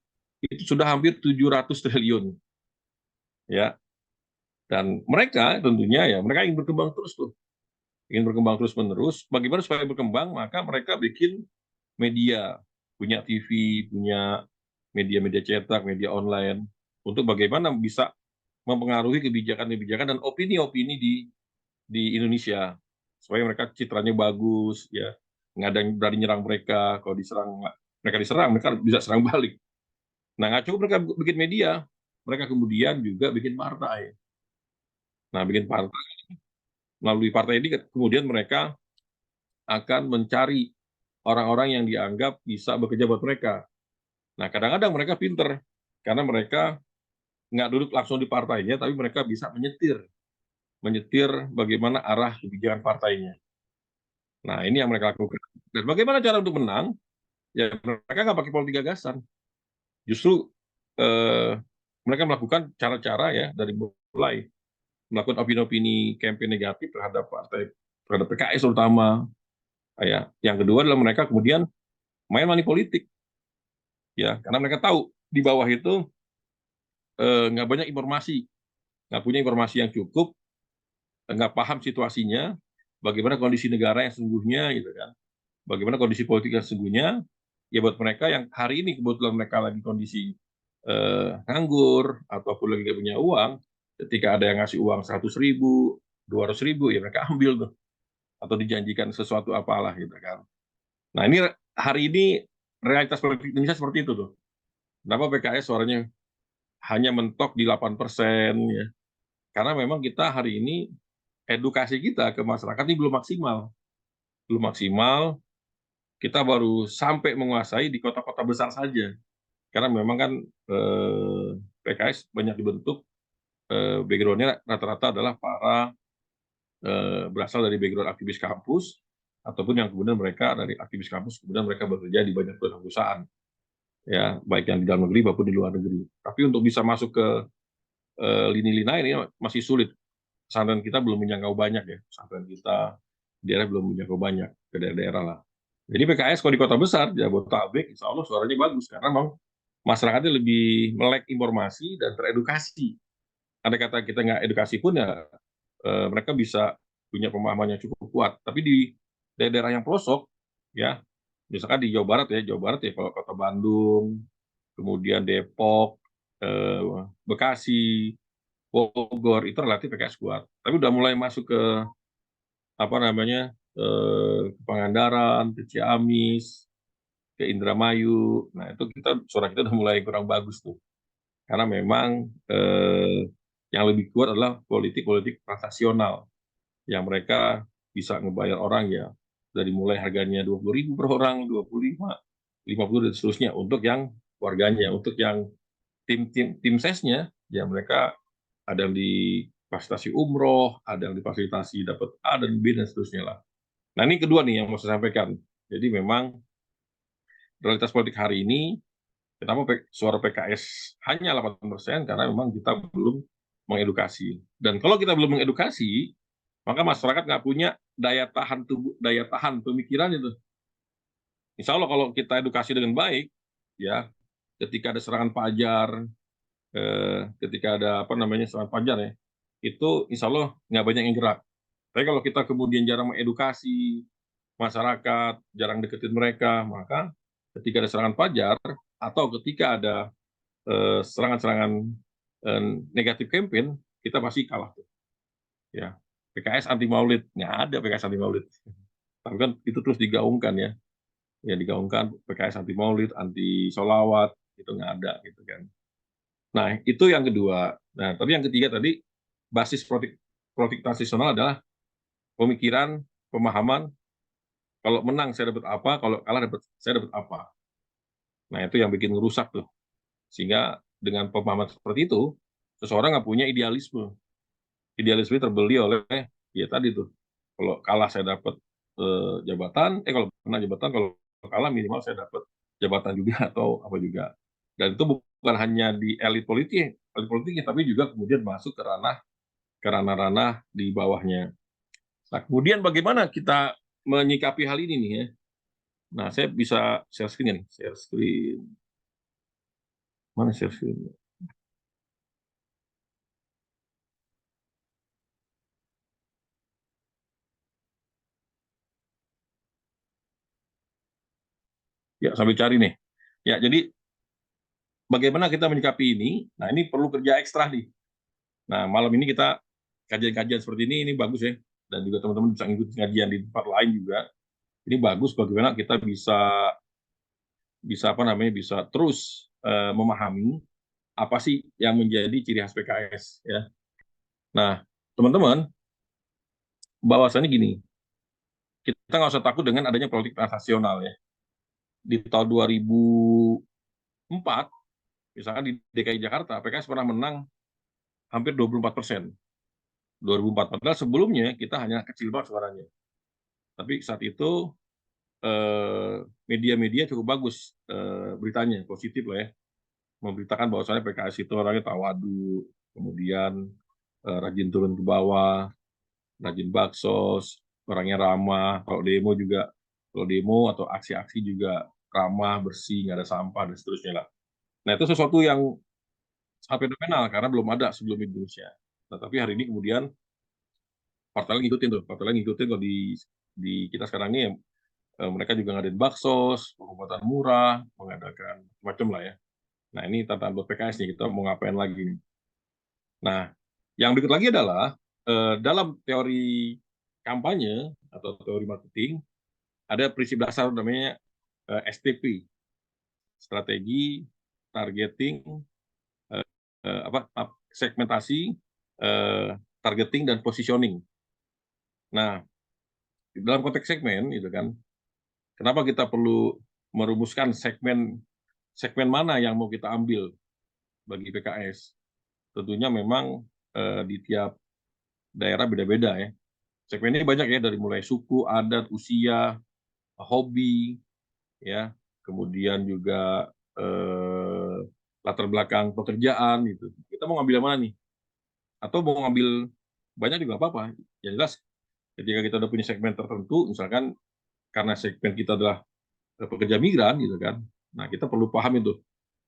itu sudah hampir 700 triliun. Ya. Dan mereka tentunya ya, mereka ingin berkembang terus tuh. Ingin berkembang terus-menerus. Bagaimana supaya berkembang? Maka mereka bikin media, punya TV, punya media-media cetak, media online, untuk bagaimana bisa mempengaruhi kebijakan-kebijakan dan opini-opini di Indonesia, supaya mereka citranya bagus, ya, nggak ada yang berani nyerang mereka. Kalau mereka diserang, mereka bisa serang balik. Nah, nggak cukup mereka bikin media, mereka kemudian juga bikin partai. Nah, bikin partai, melalui partai ini kemudian mereka akan mencari orang-orang yang dianggap bisa bekerja buat mereka. Nah, kadang-kadang mereka pinter, karena mereka nggak duduk langsung di partainya, tapi mereka bisa menyetir bagaimana arah kebijakan partainya. Nah, ini yang mereka lakukan. Dan bagaimana cara untuk menang? Ya, mereka nggak pakai politik gagasan. Justru mereka melakukan cara-cara, ya, dari mulai melakukan opini-opini campaign negatif terhadap PKS terutama. Ya, yang kedua adalah mereka kemudian main money politik, ya, karena mereka tahu di bawah itu nggak banyak informasi, nggak punya informasi yang cukup, nggak paham situasinya, bagaimana kondisi negara yang sesungguhnya, gitu kan, bagaimana kondisi politik yang sesungguhnya. Ya, buat mereka yang hari ini kebetulan mereka lagi kondisi nganggur ataupun lagi nggak punya uang, ketika ada yang ngasih uang 100.000, 200.000, ya mereka ambil tuh, atau dijanjikan sesuatu apalah, gitu kan. Nah, ini hari ini realitas politik Indonesia seperti itu tuh. Kenapa PKS suaranya hanya mentok di 8%, ya? Karena memang kita hari ini edukasi kita ke masyarakat ini belum maksimal. Kita baru sampai menguasai di kota-kota besar saja. Karena memang kan PKS banyak dibentuk, background-nya rata-rata adalah berasal dari background aktivis kampus, ataupun yang kemudian mereka dari aktivis kampus kemudian mereka bekerja di banyak perusahaan, ya, baik yang di dalam negeri maupun di luar negeri. Tapi untuk bisa masuk ke lini-lini lain ini masih sulit. Pesantren kita belum menjangkau banyak, ya. Pesantren kita di daerah belum menjangkau banyak ke daerah-daerah lah. Jadi PKS kalau di kota besar, Jabodetabek, insya Allah suaranya bagus, karena memang masyarakatnya lebih melek informasi dan teredukasi. Andai kata kita nggak edukasi pun, ya mereka bisa punya pemahaman yang cukup kuat. Tapi di daerah yang pelosok, ya, misalkan di Jawa Barat ya, kalau kota Bandung, kemudian Depok, Bekasi, Bogor, itu relatif PKS kuat. Tapi udah mulai masuk ke Pangandaran, ke Ciamis, ke Indramayu. Nah, itu suara kita udah mulai kurang bagus tuh. Karena memang yang lebih kuat adalah politik-politik transaksional yang mereka bisa ngebayar orang ya dari mulai harganya 20.000 per orang, 25, 50 dan seterusnya untuk yang warganya, untuk yang tim sesnya ya mereka ada yang difasilitasi umroh, ada yang difasilitasi dapat A dan B dan seterusnya lah. Nah, ini kedua nih yang mau saya sampaikan. Jadi memang realitas politik hari ini kenapa suara PKS hanya 8% karena memang kita belum mengedukasi. Dan kalau kita belum mengedukasi, maka masyarakat nggak punya daya tahan tubuh, daya tahan pemikiran itu. Insya Allah kalau kita edukasi dengan baik, ya ketika ada serangan fajar, ketika ada serangan fajar ya, itu insya Allah nggak banyak yang gerak. Tapi kalau kita kemudian jarang mengedukasi masyarakat, jarang deketin mereka, maka ketika ada serangan fajar atau ketika ada serangan-serangan negatif campaign, kita pasti kalah tuh. Ya, PKS anti Maulid, nggak ada PKS anti Maulid. Tapi kan itu terus digaungkan ya, digaungkan PKS anti Maulid, anti solawat, itu nggak ada gitu kan. Nah, itu yang kedua. Nah, tapi yang ketiga tadi basis politik transaksional adalah pemikiran, pemahaman. Kalau menang saya dapat apa, kalau kalah saya dapat apa. Nah, itu yang bikin ngerusak tuh. Sehingga dengan pemahaman seperti itu, seseorang nggak punya idealisme. Idealisme terbeli oleh ya tadi tuh. Kalau kalah saya dapat jabatan, kalau menang jabatan, kalau kalah minimal saya dapat jabatan juga atau apa juga. Dan itu bukan hanya di elit politiknya, tapi juga kemudian masuk ke ranah-ranah di bawahnya. Nah, kemudian bagaimana kita menyikapi hal ini nih ya? Nah, saya bisa share screen nih, share screen. Mana share screen? Ya, sambil cari nih. Ya, jadi bagaimana kita menyikapi ini? Nah, ini perlu kerja ekstra nih. Nah, malam ini kita kajian-kajian seperti ini bagus ya. Dan juga teman-teman bisa ngikutin kajian di tempat lain juga. Ini bagus bagaimana kita bisa bisa terus memahami apa sih yang menjadi ciri khas PKS ya. Nah, teman-teman, bahwasannya gini, kita nggak usah takut dengan adanya politik transaksional ya. Di tahun 2004, misalkan di DKI Jakarta, PKS pernah menang hampir 24%. 2004, padahal sebelumnya kita hanya kecil banget suaranya. Tapi saat itu media-media cukup bagus beritanya, positif lah ya. Memberitakan bahwasannya PKS itu orangnya tawadu, kemudian rajin turun ke bawah, rajin baksos, orangnya ramah, kalau demo atau aksi-aksi juga ramah, bersih, nggak ada sampah, dan seterusnya lah. Nah, itu sesuatu yang sangat fenomenal, karena belum ada sebelum Indonesia. Nah, tapi hari ini kemudian partai lain ngikutin kalau di kita sekarang ini mereka juga ngadain baksos, pengobatan murah, mengadakan macam lah ya. Nah, ini tantangan buat PKS nih, kita mau ngapain lagi nih. Nah, yang berikut lagi adalah dalam teori kampanye atau teori marketing, ada prinsip dasar namanya STP, strategi, targeting, segmentasi, targeting, dan positioning. Nah, dalam konteks segmen, itu kan, kenapa kita perlu merumuskan segmen mana yang mau kita ambil bagi PKS? Tentunya memang di tiap daerah beda-beda ya. Segmen ini banyak ya, dari mulai suku, adat, usia, hobi, ya, kemudian juga latar belakang pekerjaan gitu. Kita mau ngambil yang mana nih? Atau mau ngambil banyak juga apa-apa. Yang jelas ketika kita udah punya segmen tertentu, misalkan karena segmen kita adalah pekerja migran gitu kan. Nah, kita perlu paham itu.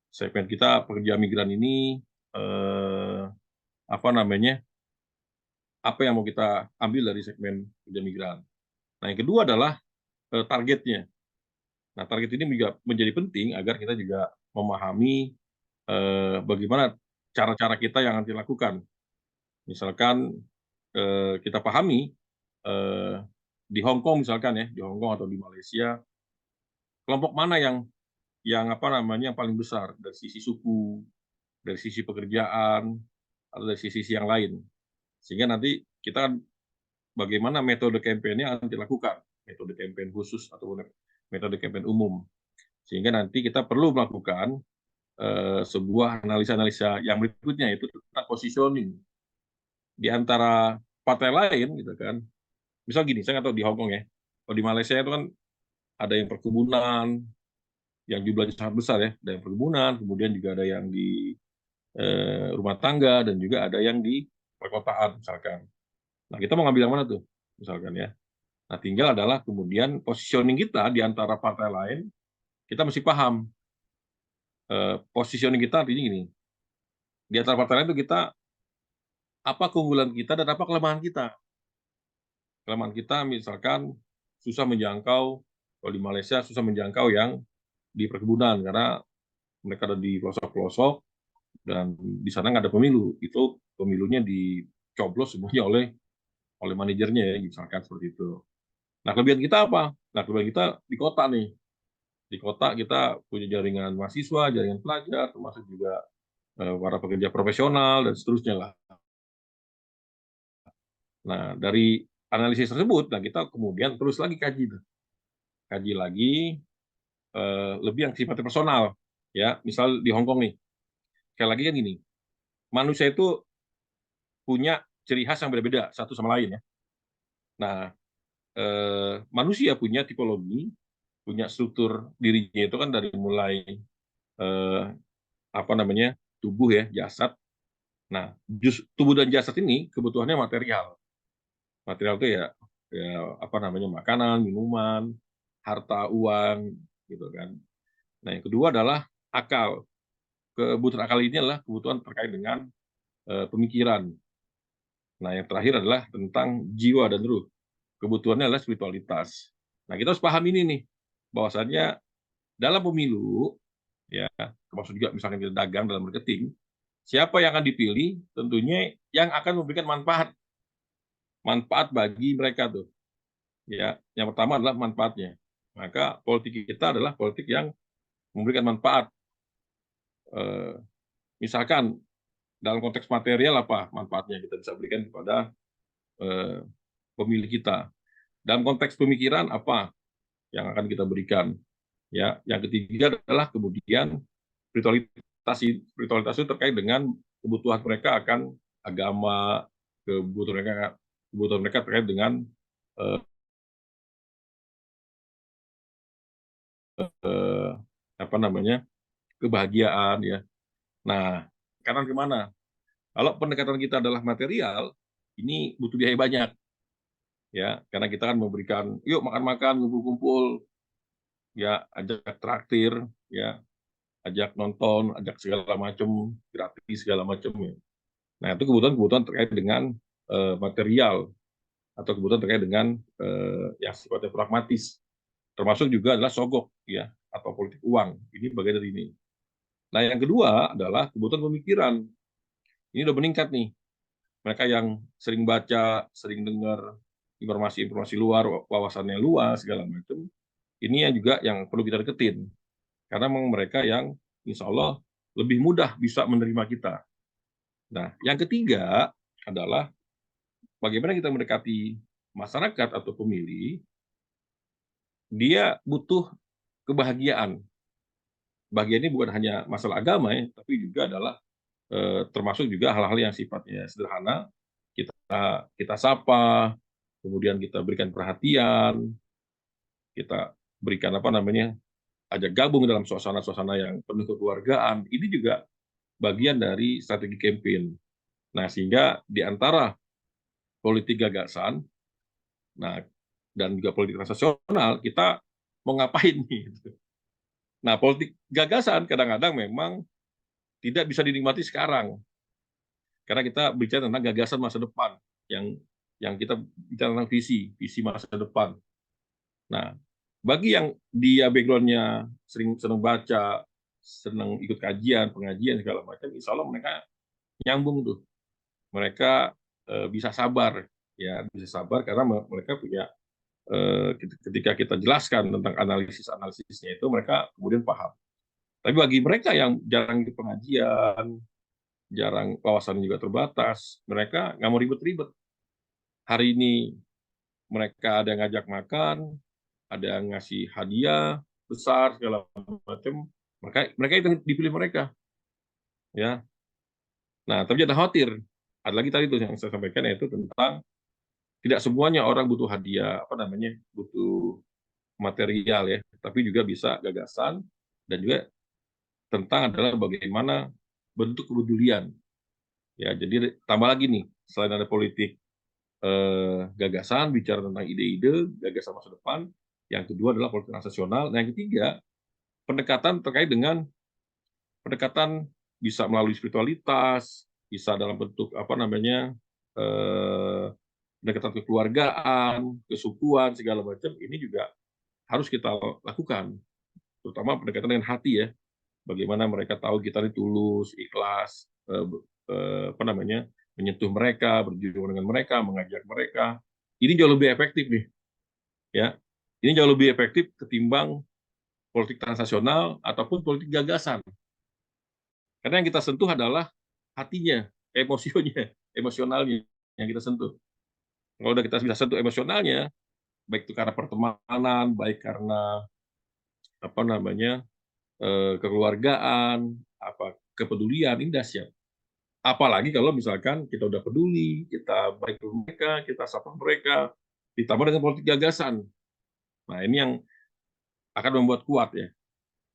Segmen kita pekerja migran ini apa yang mau kita ambil dari segmen pekerja migran. Nah, yang kedua adalah targetnya. Nah, target ini juga menjadi penting agar kita juga memahami bagaimana cara-cara kita yang nanti lakukan. Misalkan kita pahami di Hong Kong misalkan ya, di Hong Kong atau di Malaysia, kelompok mana yang apa namanya yang paling besar dari sisi suku, dari sisi pekerjaan, atau dari sisi yang lain. Sehingga nanti kita bagaimana metode kampanye yang dilakukan, metode kampanye khusus atau metode kampanye umum. Sehingga nanti kita perlu melakukan sebuah analisa-analisa yang berikutnya, itu tentang positioning di antara partai lain, gitu kan. Misal gini, saya nggak tahu di Hong Kong ya, kalau di Malaysia itu kan ada yang perkebunan, yang jumlahnya sangat besar ya, ada yang perkebunan, kemudian juga ada yang di rumah tangga, dan juga ada yang di perkotaan, misalkan. Nah, kita mau ngambil yang mana tuh, misalkan ya. Nah, tinggal adalah kemudian positioning kita di antara partai lain, kita mesti paham. Positioning kita artinya gini, di antara partai lain itu kita, apa keunggulan kita dan apa kelemahan kita. Kelemahan kita misalkan susah menjangkau, kalau di Malaysia susah menjangkau yang di perkebunan, karena mereka ada di pelosok-pelosok, dan di sana nggak ada pemilu. Itu pemilunya dicoblos semuanya oleh manajernya ya, misalkan seperti itu. Nah, kelebihan kita apa? Nah, kelebihan kita di kota nih. Di kota kita punya jaringan mahasiswa, jaringan pelajar, termasuk juga para pekerja profesional, dan seterusnya lah. Nah, dari analisis tersebut, nah kita kemudian terus lagi kaji. Kaji lagi, lebih yang sifatnya personal. Ya, misal di Hong Kong nih, sekali lagi kan gini, manusia itu punya ciri khas yang berbeda satu sama lain ya. Nah, manusia punya tipologi, punya struktur dirinya itu kan dari mulai apa namanya tubuh ya, jasad. Nah, tubuh dan jasad ini kebutuhannya material. Material itu ya apa namanya makanan, minuman, harta, uang, gitu kan. Nah, yang kedua adalah akal. Kebutuhan akal ini adalah kebutuhan terkait dengan pemikiran. Nah, yang terakhir adalah tentang jiwa dan ruh. Kebutuhannya adalah spiritualitas. Nah, kita harus paham ini nih, bahwasannya dalam pemilu, ya, termasuk juga misalnya kita dagang dalam marketing, siapa yang akan dipilih tentunya yang akan memberikan manfaat bagi mereka tuh. Ya, yang pertama adalah manfaatnya. Maka politik kita adalah politik yang memberikan manfaat. Misalkan dalam konteks material apa manfaatnya kita bisa berikan kepada pemilih kita. Dalam konteks pemikiran apa yang akan kita berikan. Ya, yang ketiga adalah kemudian spiritualitas itu terkait dengan kebutuhan mereka akan agama, kebutuhan mereka terkait dengan apa namanya kebahagiaan ya. Nah, karena gimana? Kalau pendekatan kita adalah material, ini butuh biaya banyak ya, karena kita kan memberikan, yuk makan-makan, kumpul-kumpul, ya ajak traktir, ya ajak nonton, ajak segala macam gratis segala macam ya. Nah, itu kebutuhan terkait dengan material atau kebutuhan terkait dengan yang sifatnya pragmatis. Termasuk juga adalah sogok ya atau politik uang. Ini bagian dari ini. Nah, yang kedua adalah kebutuhan pemikiran. Ini udah meningkat nih. Mereka yang sering baca, sering dengar informasi-informasi luar, wawasannya luas segala macam. Ini yang juga yang perlu kita deketin. Karena memang mereka yang insya Allah lebih mudah bisa menerima kita. Nah, yang ketiga adalah bagaimana kita mendekati masyarakat atau pemilih, dia butuh kebahagiaan. Bahagia ini bukan hanya masalah agama ya, tapi juga adalah termasuk juga hal-hal yang sifatnya sederhana. Kita sapa, kemudian kita berikan perhatian, kita berikan apa namanya, ajak gabung dalam suasana-suasana yang penuh kekeluargaan. Ini juga bagian dari strategi campaign. Nah, sehingga di antara politik gagasan, nah dan juga politik transaksional, kita mau ngapain nih? Nah, politik gagasan kadang-kadang memang tidak bisa dinikmati sekarang, karena kita bicara tentang gagasan masa depan, yang kita bicara tentang visi masa depan. Nah, bagi yang dia background-nya senang baca, senang ikut kajian, pengajian segala macam, insya Allah mereka nyambung tuh, mereka bisa sabar, ya bisa sabar karena mereka punya ketika kita jelaskan tentang analisisnya itu, mereka kemudian paham. Tapi bagi mereka yang jarang di pengajian, jarang wawasan juga terbatas, mereka nggak mau ribet-ribet. Hari ini mereka ada yang ngajak makan, ada yang ngasih hadiah besar segala macam, mereka itu dipilih mereka, ya. Nah, tapi jangan khawatir. Ada lagi tadi tuh yang saya sampaikan, yaitu tentang tidak semuanya orang butuh hadiah, butuh material ya, tapi juga bisa gagasan, dan juga tentang adalah bagaimana bentuk kepedulian. Ya, jadi tambah lagi nih, selain ada politik gagasan, bicara tentang ide-ide, gagasan masa depan, yang kedua adalah politik transaksional, dan yang ketiga, pendekatan terkait dengan pendekatan bisa melalui spiritualitas, bisa dalam bentuk pendekatan kekeluargaan, kesukuan, segala macam, ini juga harus kita lakukan, terutama pendekatan dengan hati ya, bagaimana mereka tahu kita ini tulus, ikhlas, menyentuh mereka, berjuang dengan mereka, mengajak mereka. Ini jauh lebih efektif nih, ya. Ini jauh lebih efektif ketimbang politik transaksional ataupun politik gagasan. Karena yang kita sentuh adalah hatinya, emosionalnya yang kita sentuh. Kalau udah kita bisa sentuh emosionalnya, baik itu karena pertemanan, baik karena kekeluargaan, kepedulian, ini dahsyat. Apalagi kalau misalkan kita udah peduli, kita baik ke mereka, kita sapa mereka, ditambah dengan politik gagasan. Nah, ini yang akan membuat kuat ya,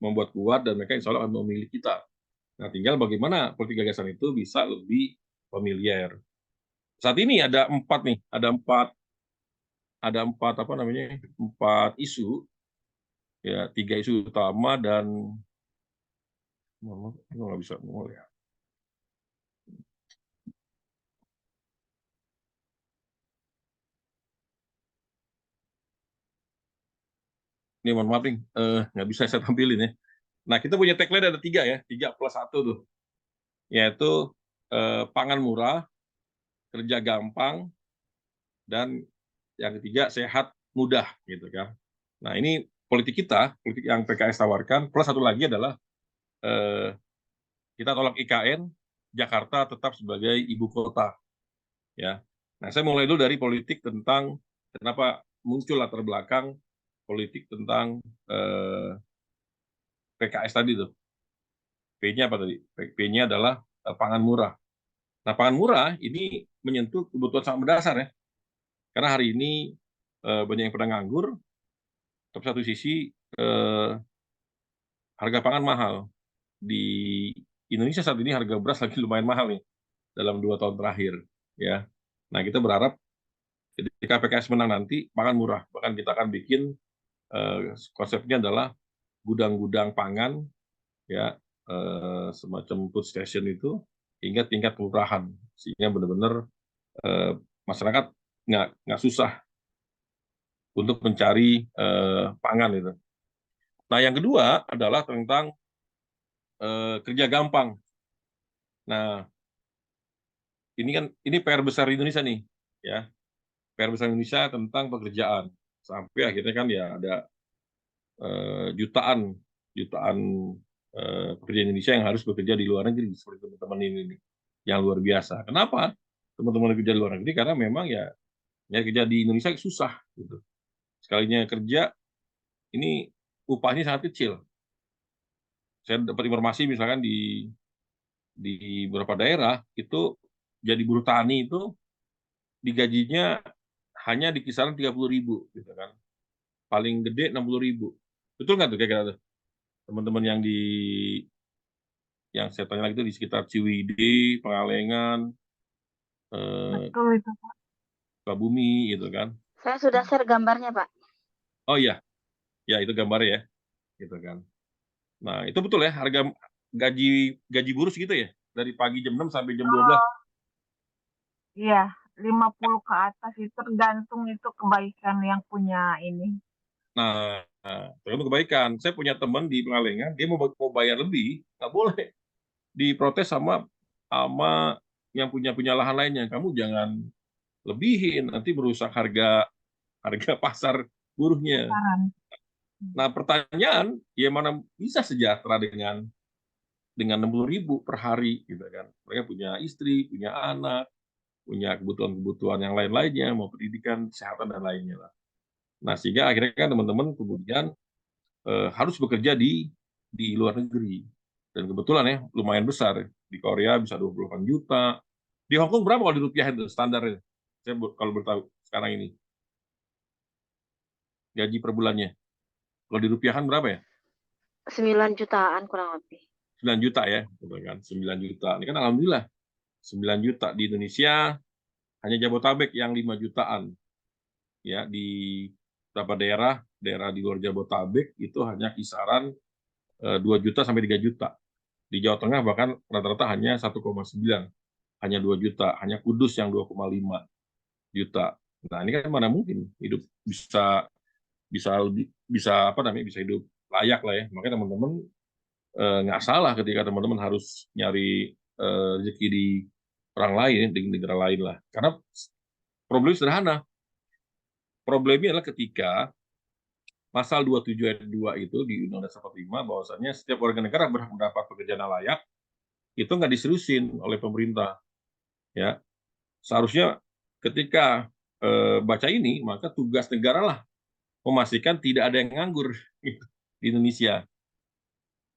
dan mereka insya Allah akan memilih kita. Nah, tinggal bagaimana politik gagasan itu bisa lebih familiar. Saat ini ada empat isu, ya, 3 isu utama, dan nggak bisa ngomong ya. Ini mohon maaf nih, nggak bisa saya tampilin ya. Nah, kita punya tagline ada 3 ya, 3+1 tuh, yaitu pangan murah, kerja gampang, dan yang ketiga sehat mudah gitu kan. Nah, ini politik yang PKS tawarkan, plus satu lagi adalah kita tolak IKN, Jakarta tetap sebagai ibu kota ya. Nah, saya mulai dulu dari politik tentang kenapa muncul latar belakang politik tentang PKS tadi tuh. P-nya apa tadi? P-nya adalah pangan murah. Nah, pangan murah ini menyentuh kebutuhan sangat mendasar ya. Karena hari ini banyak yang pada nganggur, tapi satu sisi harga pangan mahal. Di Indonesia saat ini harga beras lagi lumayan mahal nih dalam 2 tahun terakhir ya. Nah, kita berharap ketika PKS menang nanti pangan murah. Bahkan kita akan bikin konsepnya adalah gudang-gudang pangan ya, semacam food station itu hingga tingkat kelurahan, sehingga benar-benar masyarakat nggak susah untuk mencari pangan itu. Nah, yang kedua adalah tentang kerja gampang. Nah, ini PR besar di Indonesia nih, ya. PR besar Indonesia tentang pekerjaan. Sampai akhirnya kan ya ada jutaan pekerja Indonesia yang harus bekerja di luar negeri, seperti teman-teman ini yang luar biasa. Kenapa teman-teman kerja di luar negeri? Karena memang ya kerja di Indonesia susah gitu. Sekalinya kerja ini upahnya sangat kecil. Saya dapat informasi misalkan di beberapa daerah itu jadi buruh tani itu digajinya hanya di kisaran 30.000 gitu kan. Paling gede 60.000. Betul nggak tuh kira-kira tuh? Teman-teman yang saya tanya lagi itu di sekitar Ciwidey, Pengalengan, Betul itu, Pak. Sukabumi gitu kan. Saya sudah share gambarnya, Pak. Oh iya, ya itu gambarnya ya, gitu kan. Nah, itu betul ya, harga gaji buruh segitu ya, dari pagi jam 6 sampai jam 12. Iya, 50 ke atas itu tergantung itu kebaikan yang punya ini. Nah, tergantung kebaikan. Saya punya teman di Pengalengan, dia mau bayar lebih, nggak boleh. Diprotes sama yang punya lahan lainnya. Kamu jangan lebihin, nanti merusak harga harga pasar buruhnya. Saran. Nah, pertanyaan, ya mana bisa sejahtera dengan 60.000 per hari, gitu kan? Mereka punya istri, punya anak, punya kebutuhan-kebutuhan yang lain-lainnya, mau pendidikan, kesehatan dan lainnya lah. Nah, sehingga akhirnya kan teman-teman kemudian harus bekerja di luar negeri. Dan kebetulan ya lumayan besar. Di Korea bisa 28 juta. Di Hong Kong berapa kalau di rupiah itu standarnya? Saya kalau bertahu sekarang ini gaji per bulannya. Kalau di rupiah kan berapa ya? 9 jutaan kurang lebih. 9 juta ya, gitu kan. 9 juta. Ini kan alhamdulillah 9 juta di Indonesia hanya Jabotabek yang 5 jutaan. Ya, di beberapa daerah di luar Jabotabek itu hanya kisaran 2 juta sampai 3 juta. Di Jawa Tengah bahkan rata-rata hanya 1,9, hanya 2 juta, hanya Kudus yang 2,5 juta. Nah, ini kan mana mungkin hidup bisa bisa apa namanya, bisa hidup layak lah ya. Makanya teman-teman nggak salah ketika teman-teman harus nyari rezeki di orang lain, di negara lain lah. Karena problem sederhana. Problemnya adalah ketika pasal 27 ayat 2 itu di Undang-Undang 45 bahwasanya setiap warga negara berhak mendapat pekerjaan yang layak, itu nggak diseriusin oleh pemerintah. Ya, seharusnya ketika baca ini, maka tugas negara lah memastikan tidak ada yang nganggur di Indonesia.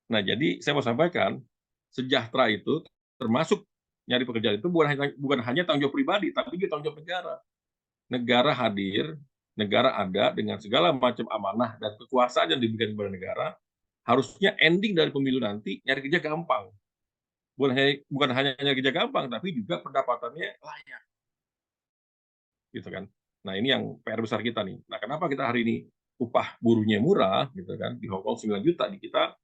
Nah, jadi saya mau sampaikan, sejahtera itu termasuk nyari pekerjaan itu bukan hanya tanggung jawab pribadi, tapi juga tanggung jawab negara. Negara hadir, negara ada dengan segala macam amanah dan kekuasaan yang diberikan kepada negara, harusnya ending dari pemilu nanti nyari kerja gampang. Bukan hanya nyari kerja gampang, tapi juga pendapatannya layak. Gitu kan. Nah, ini yang PR besar kita nih. Nah, kenapa kita hari ini upah buruhnya murah gitu kan, di Hong Kong 9 juta, di kita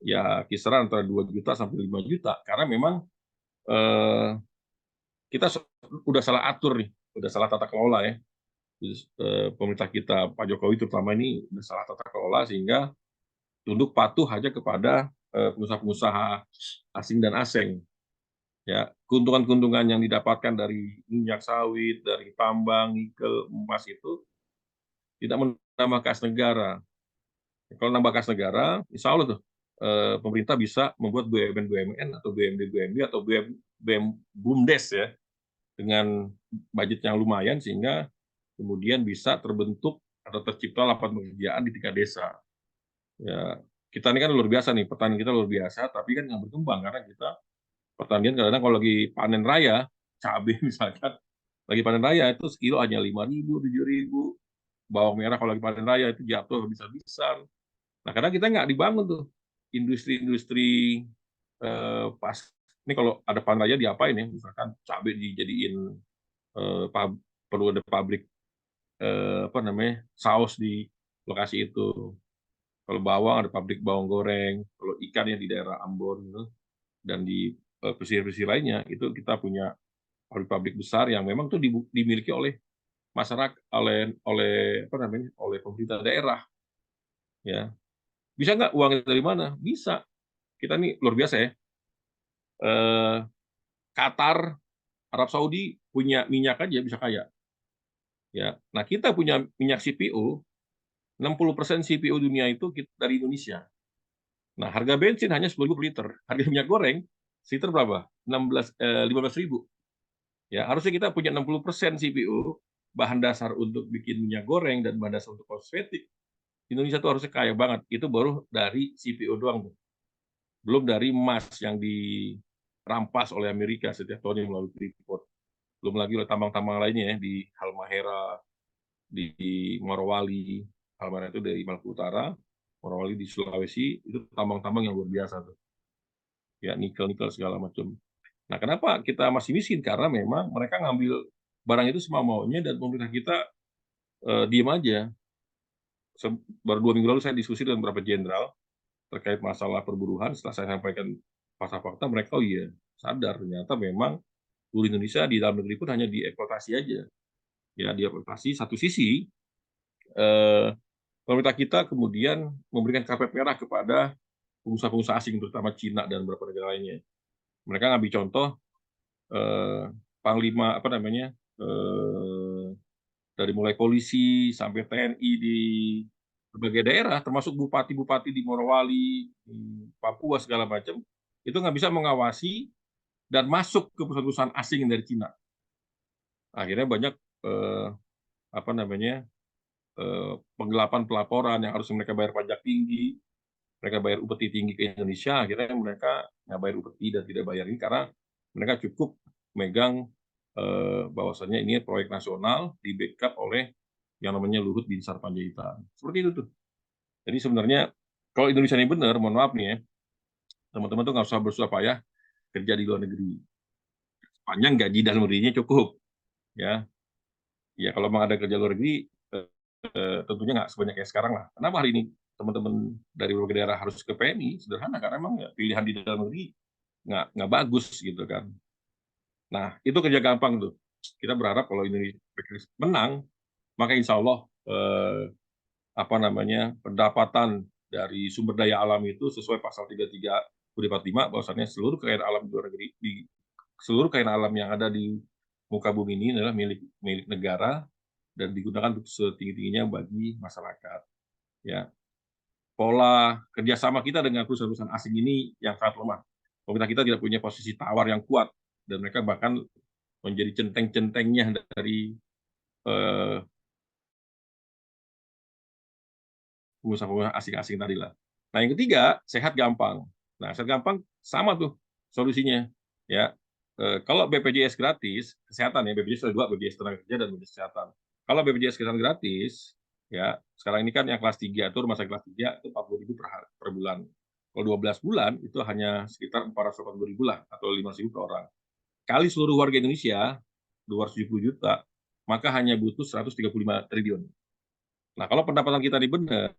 ya kisaran antara 2 juta sampai 5 juta, karena memang kita udah salah atur nih, udah salah tata kelola ya. Pemerintah kita, Pak Jokowi terutama ini udah salah tata kelola sehingga tunduk patuh hanya kepada pengusaha-pengusaha asing dan asing. Ya, keuntungan-keuntungan yang didapatkan dari minyak sawit, dari tambang, nikel, emas itu tidak menambah kas negara. Kalau nambah kas negara, insya Allah tuh pemerintah bisa membuat BUMN atau BUMD atau BUMDes ya dengan budget yang lumayan sehingga kemudian bisa terbentuk atau tercipta lapangan pekerjaan di tingkat desa. Ya, kita ini kan luar biasa nih, petani kita luar biasa, tapi kan yang berkembang karena kita pertanian kadang-kadang kalau lagi panen raya, cabai misalkan, lagi panen raya itu sekilo hanya 5.000, 7.000. Bawang merah kalau lagi panen raya itu jatuh bisa-bisan. Nah, karena kita nggak dibangun tuh industri-industri pas ini kalau ada panen raya diapain ya, misalkan cabai dijadiin perlu ada pabrik apa namanya saus di lokasi itu. Kalau bawang ada pabrik bawang goreng, kalau ikan ya di daerah Ambon gitu, dan di pesisir-pesisir lainnya itu kita punya pabrik-pabrik besar yang memang tuh dimiliki oleh masyarakat, oleh apa namanya, oleh pemerintah daerah. Ya, bisa nggak uangnya dari mana? Bisa. Kita nih luar biasa ya. Qatar, Arab Saudi punya minyak aja bisa kaya. Ya, nah kita punya minyak CPO, 60% CPO dunia itu dari Indonesia. Nah, harga bensin hanya 10.000 per liter. Harga minyak goreng, liter berapa? 15.000. Ya, harusnya kita punya 60% CPO, bahan dasar untuk bikin minyak goreng dan bahan dasar untuk kosmetik. Indonesia tuh harusnya kaya banget. Itu baru dari CPO doang. Belum dari emas yang dirampas oleh Amerika setiap tahunnya melalui Freeport. Belum lagi oleh tambang-tambang lainnya ya, di Halmahera, di Morowali. Halmahera itu dari Maluku Utara, Morowali di Sulawesi, itu tambang-tambang yang luar biasa tuh. Ya, nikel-nikel segala macam. Nah, kenapa kita masih miskin? Karena memang mereka ngambil barang itu semau-maunya dan pemerintah kita diem aja. Baru 2 minggu lalu saya diskusi dengan beberapa jenderal terkait masalah perburuhan. Setelah saya sampaikan fakta-fakta, mereka oh iya sadar ternyata memang buruh Indonesia di dalam negeri pun hanya dieksploitasi aja. Ya, dieksploitasi. Satu sisi, pemerintah kita kemudian memberikan karpet merah kepada pengusaha-pengusaha asing, terutama Cina dan beberapa negara lainnya. Mereka ngambil contoh Panglima apa namanya dari mulai polisi sampai TNI di berbagai daerah, termasuk bupati-bupati di Morowali, di Papua segala macam, itu nggak bisa mengawasi dan masuk ke perusahaan-perusahaan asing dari Cina. Akhirnya banyak penggelapan pelaporan yang harus mereka bayar pajak tinggi, mereka bayar upeti tinggi ke Indonesia, akhirnya mereka nggak bayar upeti dan tidak bayar ini karena mereka cukup megang bahwasannya ini proyek nasional di backup oleh yang namanya Luhut Binsar Panjaitan. Seperti itu tuh. Jadi sebenarnya kalau Indonesia ini benar, mohon maaf nih ya, teman-teman tuh nggak usah bersusah payah kerja di luar negeri. Sepanjang gaji dan negerinya cukup, ya. Ya kalau memang ada kerja luar negeri, tentunya nggak sebanyak kayak sekarang lah. Kenapa hari ini teman-teman dari berbagai daerah harus ke PMI? Sederhana, karena memang ya, pilihan di dalam negeri nggak bagus gitu kan. Nah, itu kerja gampang tuh. Kita berharap kalau Indonesia menang, maka insya Allah pendapatan dari sumber daya alam itu sesuai pasal 33 45 bahwasannya seluruh kekayaan alam di luar negeri, seluruh kekayaan alam yang ada di muka bumi ini adalah milik negara dan digunakan untuk setinggi-tingginya bagi masyarakat. Ya, pola kerjasama kita dengan perusahaan-perusahaan asing ini yang sangat lemah. Pemerintah kita tidak punya posisi tawar yang kuat dan mereka bahkan menjadi centeng-centengnya dari pengusaha-pengusaha asing-asing tadi lah. Nah, yang ketiga, sehat gampang. Nah, sehat gampang sama tuh solusinya. Ya, kalau BPJS gratis, kesehatan ya, BPJS ada dua, BPJS tenaga kerja dan BPJS kesehatan. Kalau BPJS kesehatan gratis, ya sekarang ini kan yang kelas 3 itu rumah sakit kelas 3 itu 40.000 per bulan. Kalau 12 bulan itu hanya sekitar 480.000 lah atau 5.000 per orang. Kali seluruh warga Indonesia 270 juta, maka hanya butuh 135 triliun. Nah, kalau pendapatan kita ini benar,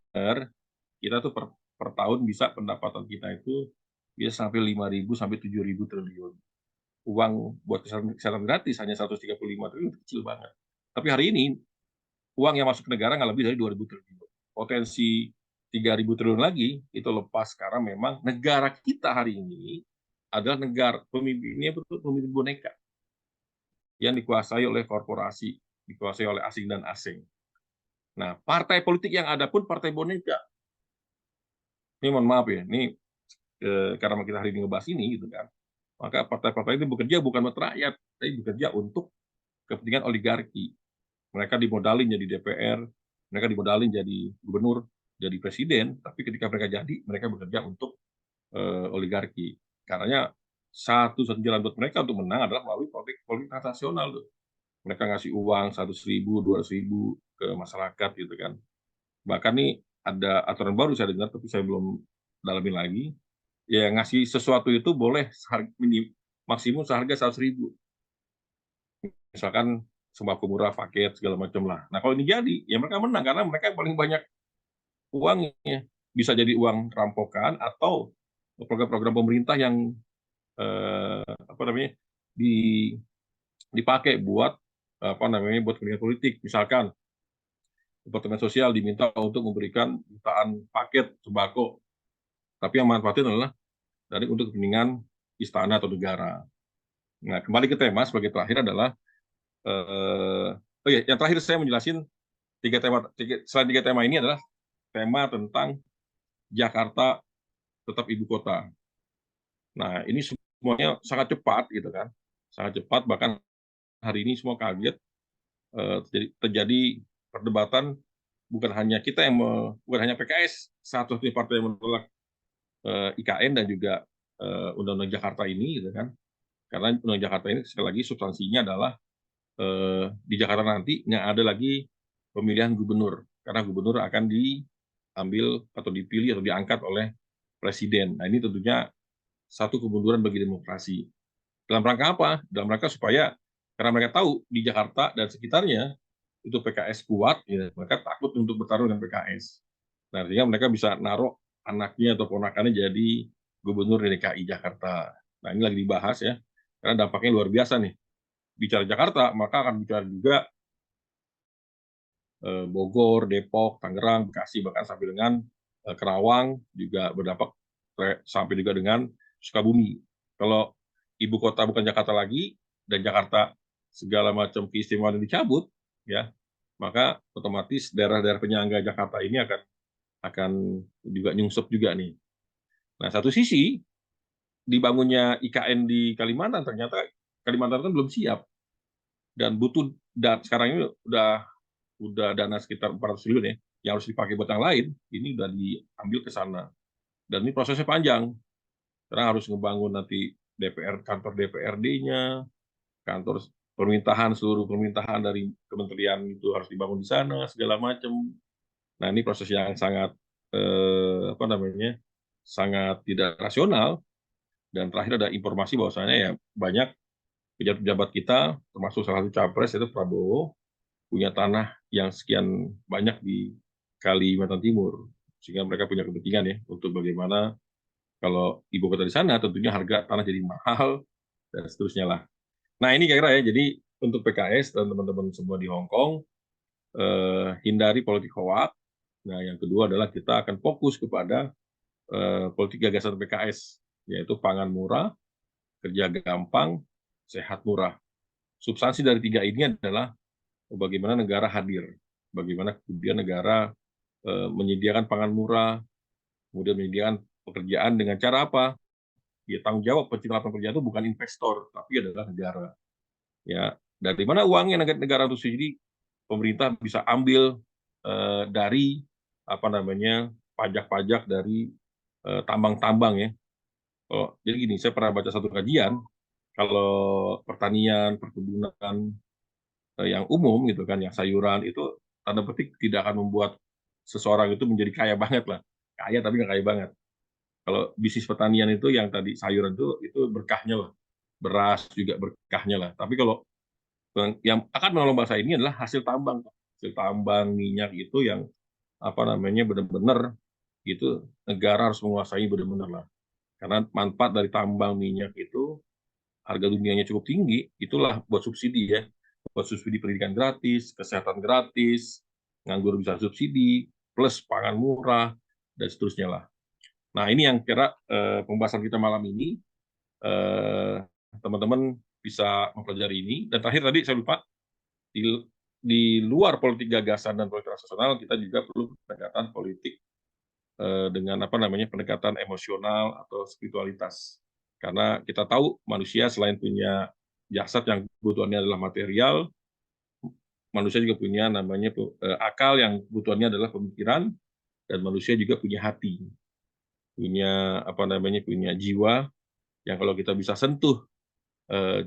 kita tuh per tahun bisa pendapatan kita itu bisa sampai 5.000 sampai 7.000 triliun. Uang buat kesehatan gratis hanya 135 triliun, kecil banget. Tapi hari ini uang yang masuk ke negara nggak lebih dari 2.000 triliun. Potensi 3.000 triliun lagi itu lepas karena memang negara kita hari ini adalah negara pemimpinnya betul pemimpin boneka yang dikuasai oleh korporasi, dikuasai oleh asing dan asing. Nah, partai politik yang ada pun partai boneka. Ini mohon maaf ya, ini karena kita hari ini ngebahas ini gitu kan. Maka partai-partai ini bekerja bukan untuk rakyat, tapi bekerja untuk kepentingan oligarki. Mereka dimodalin jadi DPR, mereka dimodalin jadi gubernur, jadi presiden, tapi ketika mereka jadi, mereka bekerja untuk oligarki. Karena satu jalan buat mereka untuk menang adalah melalui politik nasional tuh. Mereka ngasih uang 100.000, 200.000 ke masyarakat gitu kan. Bahkan nih ada aturan baru saya dengar, tapi saya belum dalamin lagi. Ya ngasih sesuatu itu boleh maksimum seharga 100.000. Misalkan sembako murah, paket segala macam lah. Nah kalau ini jadi, ya mereka menang karena mereka paling banyak uangnya. Bisa jadi uang rampokan atau program-program pemerintah yang dipakai buat buat kepentingan politik. Misalkan Departemen Sosial diminta untuk memberikan jutaan paket sembako, tapi yang manfaatnya adalah untuk kepentingan istana atau negara. Nah, kembali ke tema sebagai terakhir adalah yang terakhir saya menjelasin selain tiga tema ini adalah tema tentang Jakarta tetap ibu kota. Nah, ini semuanya sangat cepat gitu kan, sangat cepat, bahkan hari ini semua kaget terjadi perdebatan bukan hanya PKS satu-satunya partai yang menolak IKN dan juga Undang-Undang Jakarta ini gitu kan, karena Undang-Undang Jakarta ini sekali lagi substansinya adalah di Jakarta nanti nggak ada lagi pemilihan gubernur karena gubernur akan diambil atau dipilih atau diangkat oleh presiden. Nah ini tentunya satu kemunduran bagi demokrasi. Dalam rangka apa? Dalam rangka supaya karena mereka tahu di Jakarta dan sekitarnya itu PKS kuat, ya, mereka takut untuk bertarung dengan PKS. Nah, sehingga mereka bisa naruh anaknya atau ponakannya jadi gubernur di DKI Jakarta. Nah, ini lagi dibahas ya, karena dampaknya luar biasa nih. Bicara Jakarta, maka akan bicara juga Bogor, Depok, Tangerang, Bekasi, bahkan sampai dengan Kerawang juga berdampak sampai juga dengan Sukabumi. Kalau ibu kota bukan Jakarta lagi dan Jakarta segala macam keistimewaan dicabut, ya, maka otomatis daerah-daerah penyangga Jakarta ini akan juga nyungsep juga nih. Nah, satu sisi dibangunnya IKN di Kalimantan, ternyata Kalimantan kan belum siap dan butuh, dan sekarang ini udah dana sekitar 400 triliun ya, yang harus dipakai buat yang lain, ini udah diambil ke sana. Dan ini prosesnya panjang. Sekarang harus ngebangun nanti kantor DPRD-nya, kantor permintahan, seluruh permintahan dari kementerian itu harus dibangun di sana, segala macam. Nah, ini proses yang sangat sangat tidak rasional. Dan terakhir ada informasi bahwasanya ya banyak pejabat-pejabat kita, termasuk salah satu capres itu Prabowo, punya tanah yang sekian banyak di Kalimantan Timur, sehingga mereka punya kepentingan ya untuk bagaimana kalau ibu kota di sana tentunya harga tanah jadi mahal dan seterusnya lah. Nah, ini kira-kira ya, jadi untuk PKS dan teman-teman semua di Hong Kong, hindari politik hoak. Nah, yang kedua adalah kita akan fokus kepada politik gagasan PKS, yaitu pangan murah, kerja gampang, sehat murah. Substansi dari tiga ini adalah bagaimana negara hadir, bagaimana kemudian negara menyediakan pangan murah, kemudian menyediakan pekerjaan dengan cara apa? Ya, tanggung jawab pencipta lapangan kerja itu bukan investor, tapi adalah negara. Ya, dari mana uangnya negara itu? Jadi pemerintah bisa ambil dari pajak-pajak dari tambang-tambang ya. Oh, jadi gini, saya pernah baca satu kajian, kalau pertanian, perkebunan yang umum gitu kan, yang sayuran itu tanda petik tidak akan membuat seseorang itu menjadi kaya banget lah. Kaya tapi nggak kaya banget. Kalau bisnis pertanian itu yang tadi sayuran itu berkahnya lah. Beras juga berkahnya lah. Tapi kalau yang akan menolong bangsa ini adalah hasil tambang. Hasil tambang, minyak itu yang benar-benar itu negara harus menguasai benar-benar lah. Karena manfaat dari tambang minyak itu harga dunianya cukup tinggi, itulah buat subsidi ya. Buat subsidi pendidikan gratis, kesehatan gratis, nganggur bisa subsidi, plus pangan murah, dan seterusnya lah. Nah, ini yang kira pembahasan kita malam ini, teman-teman bisa mempelajari ini. Dan terakhir tadi saya lupa, di luar politik gagasan dan politik rasional, kita juga perlu pendekatan politik dengan pendekatan emosional atau spiritualitas. Karena kita tahu manusia selain punya jasad yang kebutuhannya adalah material, manusia juga punya akal yang kebutuhannya adalah pemikiran, dan manusia juga punya hati, punya jiwa yang kalau kita bisa sentuh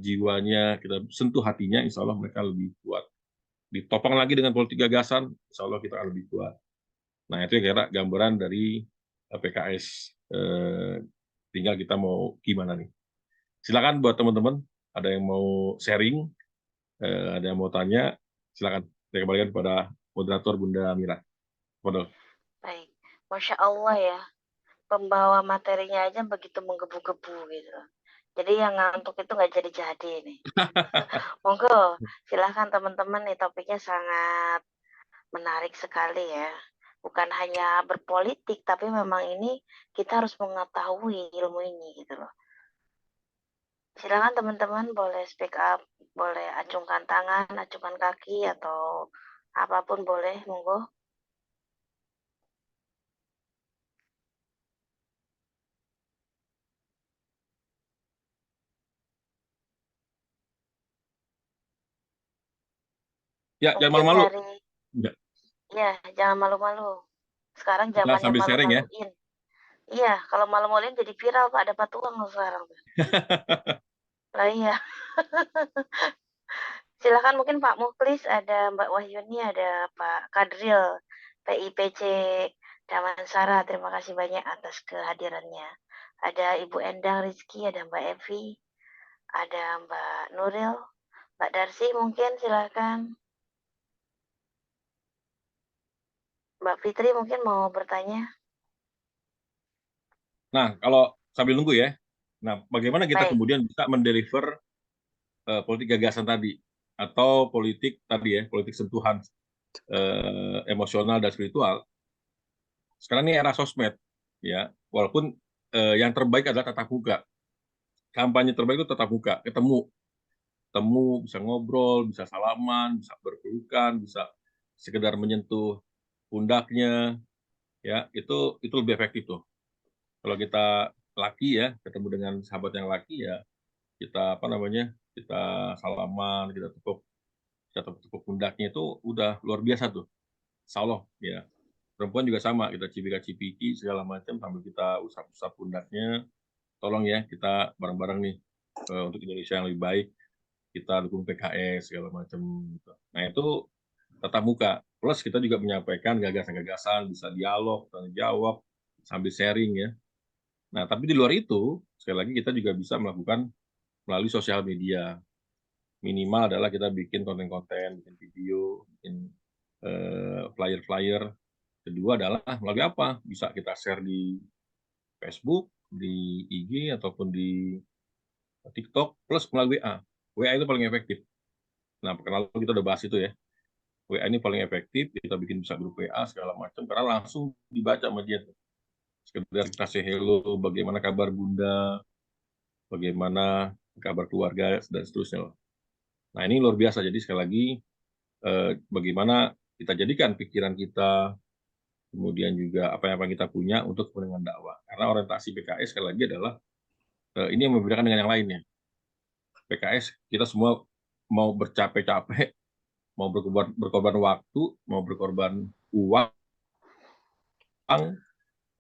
jiwanya, kita sentuh hatinya, insya Allah mereka lebih kuat. Ditopang lagi dengan politik gagasan, insya Allah kita akan lebih kuat. Nah, itu kira gambaran dari PKS. Tinggal kita mau gimana nih. Silakan buat teman-teman, ada yang mau sharing, ada yang mau tanya, silakan. Saya kembalikan kepada moderator Bunda Mira. Modal. Baik, Masya Allah ya, pembawa materinya aja begitu menggebu-gebu gitu. Jadi yang ngantuk itu nggak jadi-jadi nih. Monggo, silahkan teman-teman nih, topiknya sangat menarik sekali ya. Bukan hanya berpolitik, tapi memang ini kita harus mengetahui ilmu ini gitu loh. Silakan teman-teman boleh speak up, boleh acungkan tangan, acungkan kaki, atau apapun boleh, monggo. Ya, jangan Mungkin malu-malu. dari, Ya, ya jangan malu-malu. Sekarang kita zamannya sambil sharing ya. malu-maluin. Iya, kalau malu-maluin jadi viral Pak, ada patungan sekarang. Lah iya. Silakan mungkin Pak Mukhlis, ada Mbak Wahyuni, ada Pak Kadril, PIPC Damansara. Terima kasih banyak atas kehadirannya. Ada Ibu Endang Rizky, ada Mbak Evi, ada Mbak Nuril, Mbak Darsi mungkin silakan. Mbak Fitri mungkin mau bertanya. Nah, kalau sambil nunggu ya. Nah, bagaimana kita Baik, kemudian bisa mendeliver politik gagasan tadi, atau politik tadi ya, politik sentuhan emosional dan spiritual. Sekarang ini era sosmed, ya. Walaupun yang terbaik adalah tatap muka. Kampanye terbaik itu tatap muka, ketemu, bisa ngobrol, bisa salaman, bisa berpelukan, bisa sekedar menyentuh pundaknya, ya itu lebih efektif tuh. Kalau kita laki ya, ketemu dengan sahabat yang laki ya, kita kita salaman, kita tepuk pundaknya itu udah luar biasa tuh. Insya Allah ya. Perempuan juga sama, kita cipika-cipiki segala macam sambil kita usap-usap pundaknya. Tolong ya, kita bareng-bareng nih untuk Indonesia yang lebih baik. Kita dukung PKS segala macam. Gitu. Nah itu tatap muka. Plus kita juga menyampaikan gagasan-gagasan, bisa dialog, tanya jawab, sambil sharing ya. Nah tapi di luar itu, sekali lagi kita juga bisa melakukan melalui sosial media. Minimal adalah kita bikin konten-konten, bikin video, bikin flyer-flyer. Kedua adalah melalui apa? Bisa kita share di Facebook, di IG, ataupun di TikTok, plus melalui WA. WA itu paling efektif. Nah, lalu kita udah bahas itu ya. WA ini paling efektif, kita bikin bisa grup WA, segala macam, karena langsung dibaca sama dia. Sekedar kita say hello, bagaimana kabar Bunda, bagaimana kabar keluarga, dan seterusnya. Nah, ini luar biasa. Jadi sekali lagi, bagaimana kita jadikan pikiran kita, kemudian juga apa yang kita punya untuk kepentingan dakwah. Karena orientasi PKS sekali lagi adalah ini yang membedakan dengan yang lainnya. PKS kita semua mau bercapek-capek, mau berkorban waktu, mau berkorban uang,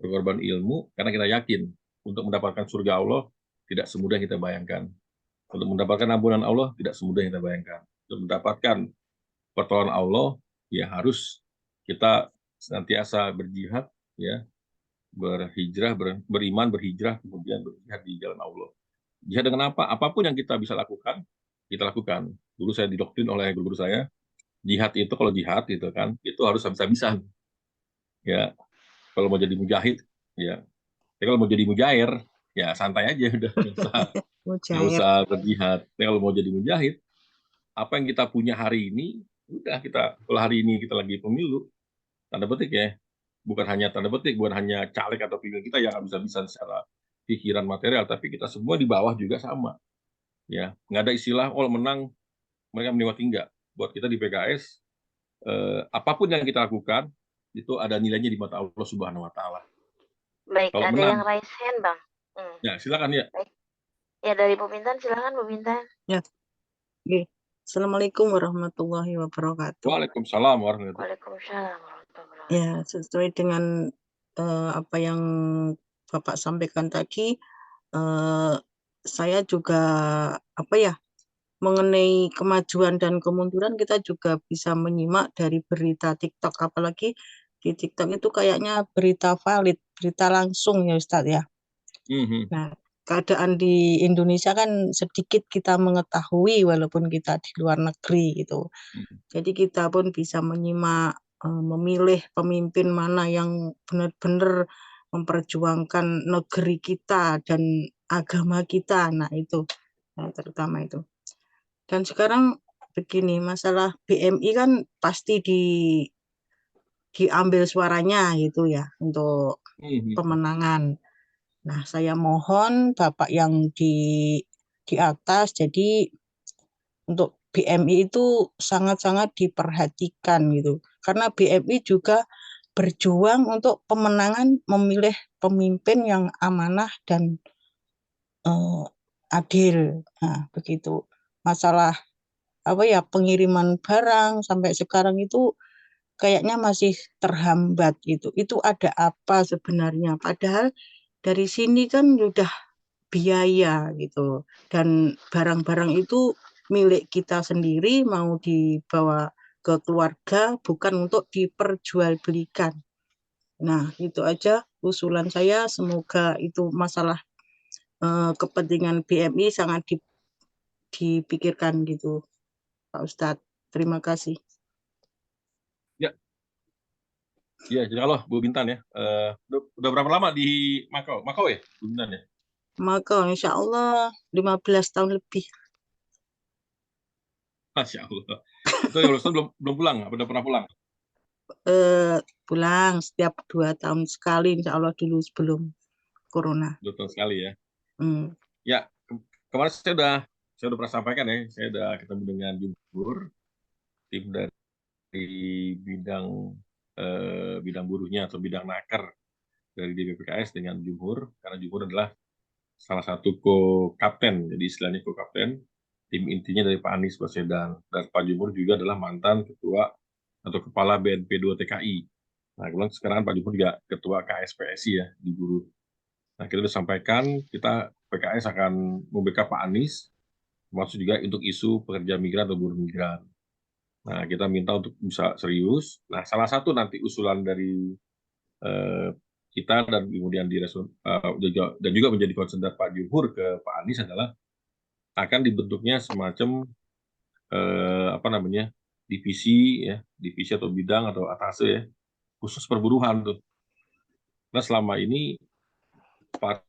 berkorban ilmu, karena kita yakin untuk mendapatkan surga Allah tidak semudah yang kita bayangkan. Untuk mendapatkan ampunan Allah tidak semudah yang kita bayangkan. Untuk mendapatkan pertolongan Allah, ya harus kita senantiasa berjihad, ya, berhijrah, beriman, berhijrah, kemudian berjihad di jalan Allah. Jihad dengan apa? Apapun yang kita bisa lakukan, kita lakukan. Dulu saya didoktrin oleh guru-guru saya, jihad itu kalau jihad gitu kan, itu harus habis-habisan. Ya, kalau mau jadi mujahid, ya. Tapi kalau mau jadi mujair, ya santai aja udah, nggak usah berjihad. Tapi kalau mau jadi mujahid, apa yang kita punya hari ini, udah kalau hari ini kita lagi pemilu, tanda petik ya, bukan hanya tanda petik, bukan hanya caleg atau pilihan kita yang habis-habisan secara pikiran material, tapi kita semua di bawah juga sama. Ya, nggak ada istilah menang mereka menikmati, enggak. Buat kita di PKS, apapun yang kita lakukan itu ada nilainya di mata Allah Subhanahu Wa Taala. Baik, Kalau ada menang, yang raise hand, Bang. ya silakan ya. Baik. Ya, dari Bu Bintan, silakan Bu Bintan. Ya. Oke. Assalamualaikum warahmatullahi wabarakatuh. Waalaikumsalam warahmatullahi wabarakatuh. Waalaikumsalam warahmatullahi wabarakatuh. Ya, sesuai dengan apa yang Bapak sampaikan tadi, saya juga mengenai kemajuan dan kemunduran kita juga bisa menyimak dari berita TikTok, apalagi di TikTok itu kayaknya berita valid, berita langsung ya Ustadz ya. Nah, keadaan di Indonesia kan sedikit kita mengetahui walaupun kita di luar negeri gitu. Jadi kita pun bisa menyimak, memilih pemimpin mana yang benar-benar memperjuangkan negeri kita dan agama kita. Nah itu, terutama itu. Dan sekarang begini, masalah BMI kan pasti diambil suaranya gitu ya untuk pemenangan. Nah, saya mohon Bapak yang di atas, jadi untuk BMI itu sangat-sangat diperhatikan gitu. Karena BMI juga berjuang untuk pemenangan, memilih pemimpin yang amanah dan adil. Nah, begitu. Masalah pengiriman barang sampai sekarang itu kayaknya masih terhambat gitu. Itu ada apa sebenarnya? Padahal dari sini kan sudah biaya gitu. Dan barang-barang itu milik kita sendiri, mau dibawa ke keluarga, bukan untuk diperjualbelikan. Nah, itu aja usulan saya. Semoga itu masalah kepentingan BMI sangat dipikirkan gitu, Pak Ustadz. Terima kasih. Ya, jadi Allah Bu Bintan ya. Udah berapa lama di Makau? Makau ya, Bu Bintan ya? Makau, insya Allah 15 tahun lebih. Masya Allah. Itu Yellowstone belum pulang, apa udah pernah pulang? Pulang setiap 2 tahun sekali, insya Allah dulu sebelum corona. 2 tahun sekali ya. Ya, kemarin saya udah pernah sampaikan ya, saya udah ketemu dengan Jumhur, tim dari bidang buruhnya atau bidang naker dari DBPKS dengan Jumhur, karena Jumhur adalah salah satu co-kapten, jadi istilahnya co-kapten, tim intinya dari Pak Anies Baswedan, dan Pak Jumhur juga adalah mantan ketua atau kepala BNP 2 TKI. Nah, kemudian sekarang Pak Jumhur juga ketua KSPSI ya di buruh. Nah, kita sudah sampaikan, kita PKS akan membackup Pak Anies, termasuk juga untuk isu pekerja migran atau buruh migran. Nah, kita minta untuk bisa serius. Nah, salah satu nanti usulan dari kita dan kemudian dan juga menjadi concern dari Pak Jumhur ke Pak Anies adalah akan dibentuknya semacam divisi atau bidang atau atase ya, khusus perburuhan tuh. Nah, selama ini para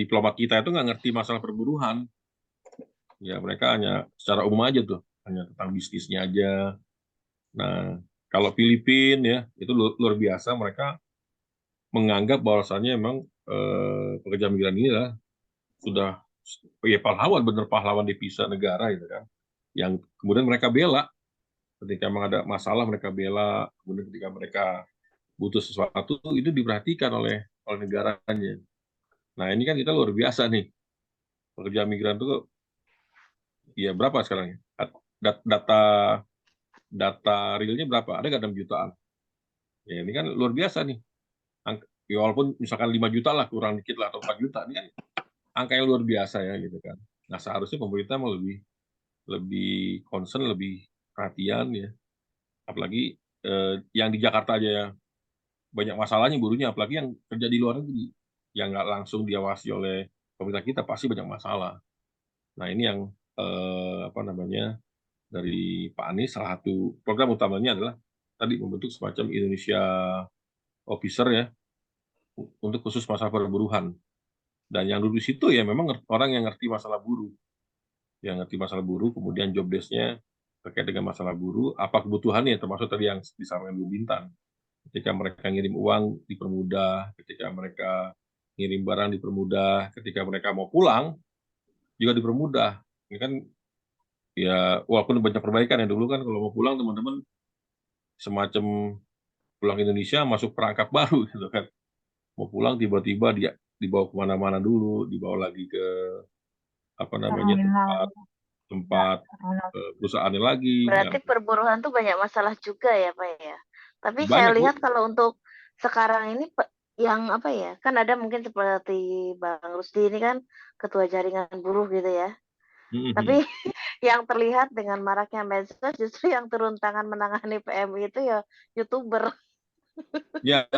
diplomat kita itu nggak ngerti masalah perburuhan. Ya, mereka hanya secara umum aja tuh, hanya tentang bisnisnya aja. Nah, kalau Filipina ya, itu luar biasa, mereka menganggap bahwasannya memang pekerja migran ini lah sudah ya pahlawan, bener pahlawan devisa negara gitu kan. Yang kemudian mereka bela ketika memang ada masalah, mereka bela, kemudian ketika mereka butuh sesuatu itu diperhatikan oleh negaranya. Nah, ini kan kita luar biasa nih. Pekerja migran itu ya berapa sekarang ya? Data realnya berapa? Ada nggak 6 jutaan? Ya, ini kan luar biasa nih. Ya, walaupun misalkan 5 juta lah, kurang dikit lah, atau 4 juta. Ini kan angka yang luar biasa ya gitu kan. Nah, seharusnya pemerintah mau lebih concern, lebih perhatian ya. Apalagi yang di Jakarta aja ya banyak masalahnya buruhnya, apalagi yang kerja di luar negeri yang nggak langsung diawasi oleh pemerintah kita pasti banyak masalah. Nah, ini yang dari Pak Anies, salah satu program utamanya adalah tadi membentuk semacam Indonesia Officer ya untuk khusus masalah perburuhan. Dan yang duduk di situ ya memang orang yang ngerti masalah buruh, kemudian job desk-nya terkait dengan masalah buruh, apa kebutuhannya, termasuk tadi yang disampaikan Bu Bintan. Ketika mereka ngirim uang dipermudah, ketika mereka ngirim barang dipermudah, ketika mereka mau pulang juga dipermudah. Ini kan ya walaupun banyak perbaikan ya, dulu kan kalau mau pulang teman-teman semacam pulang Indonesia masuk perangkap baru gitu kan. Mau pulang tiba-tiba dia dibawa kemana-mana dulu, dibawa lagi ke terminal. tempat Terminal. perusahaannya lagi. Berarti perburuhan tuh banyak masalah juga ya, Pak ya. Tapi saya Banyak, Bu. lihat kalau untuk sekarang ini yang apa ya, kan ada mungkin seperti Bang Rusdi ini kan ketua jaringan buruh gitu ya. Tapi yang terlihat dengan maraknya medsos justru yang turun tangan menangani PMI itu ya YouTuber. Ya,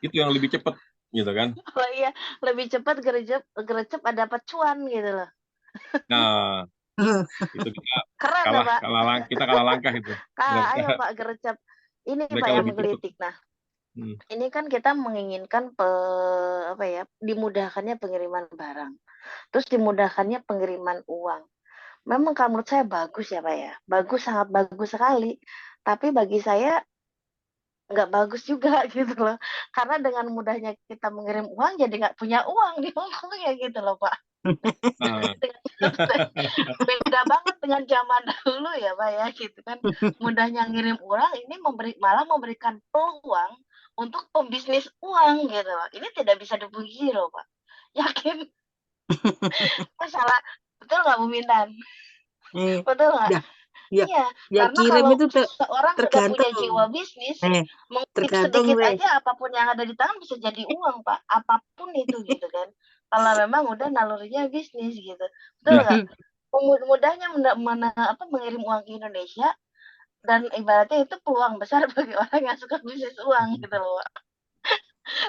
itu yang lebih cepat gitu kan. Oh iya, lebih cepat gercep ada dapat cuan gitu loh. Nah, itu kita Keren ya, Pak. kalah langkah itu. Ayo Pak gercep. Ini Pak yang menggelitik. Nah, ini kan kita menginginkan dimudahkannya pengiriman barang. Terus dimudahkannya pengiriman uang. Memang kalau menurut saya bagus ya Pak ya. Bagus, sangat bagus sekali. Tapi bagi saya nggak bagus juga gitu loh. Karena dengan mudahnya kita mengirim uang jadi nggak punya uang di Hongkong ya gitu loh Pak. Beda banget dengan zaman dahulu ya Pak ya gitu kan. Mudahnya ngirim uang ini malah memberikan peluang untuk pembisnis uang gitu loh. Ini tidak bisa dipungkiri loh Pak. Yakin? Masalah betul nggak Bu Bintan? Betul nggak? Ya, iya, ya karena kirim kalau itu seorang sudah punya jiwa bisnis, mengutip sedikit aja apapun yang ada di tangan bisa jadi uang Pak, apapun itu gitu kan. Kalau memang udah nalurinya bisnis gitu, betul nggak? Mudahnya mengirim uang ke Indonesia dan ibaratnya itu peluang besar bagi orang yang suka bisnis uang gitu loh.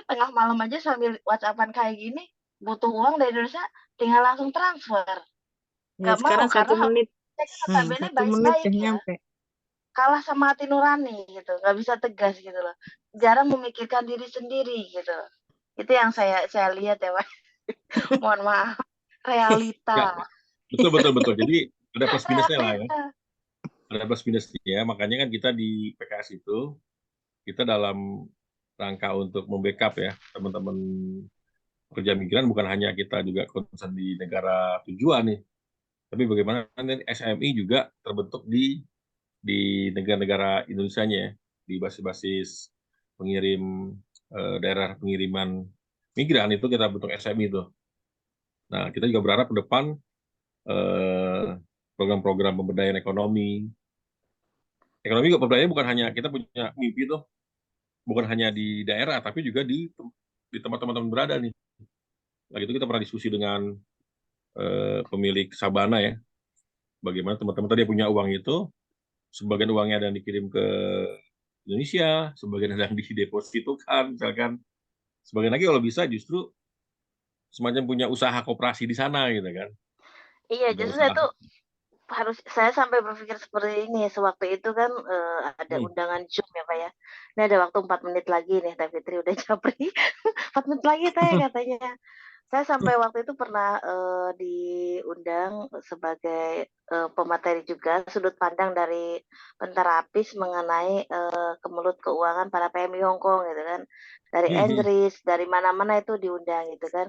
Tengah malam aja sambil WhatsAppan kayak gini, butuh uang dari Indonesia, tinggal langsung transfer. Gak sekarang mau, 1 menit. 1 menit baik-baik ya. nyampe. Kalah sama hati nurani gitu, nggak bisa tegas gitu loh. Jarang memikirkan diri sendiri gitu. Itu yang saya lihat ya, Pak. Mohon maaf, realita. Ya, betul. Jadi ada plus minusnya lah ya. Ada plus minusnya, makanya kan kita di PKS itu kita dalam rangka untuk membackup ya teman-teman pekerja migran, bukan hanya kita juga concern di negara tujuan nih, tapi bagaimana SMI juga terbentuk di di negara-negara Indonesianya ya, di basis-basis pengirim daerah pengiriman migran itu kita bentuk SMI itu. Nah, kita juga berharap ke depan program-program pemberdayaan ekonomi juga pemberdayaan bukan hanya kita punya mimpi tuh, bukan hanya di daerah tapi juga di tempat teman-teman berada nih. Lagi itu kita pernah diskusi dengan pemilik Sabana ya, bagaimana teman-teman tadi punya uang itu, sebagian uangnya ada yang dikirim ke Indonesia, sebagian ada yang didepositokan, misalkan, sebagian lagi kalau bisa justru semacam punya usaha koperasi di sana gitu kan. Iya, Punya justru usaha. itu saya sampai berpikir seperti ini. Sewaktu itu kan ada undangan Zoom ya Pak ya. Ini ada waktu 4 menit lagi nih, Teh Fitri udah japri. 4 menit lagi Teh katanya. Saya sampai waktu itu pernah diundang sebagai pemateri juga, sudut pandang dari penterapis mengenai kemelut keuangan para PMI Hong Kong gitu kan. Dari Inggris, dari mana-mana itu diundang gitu kan.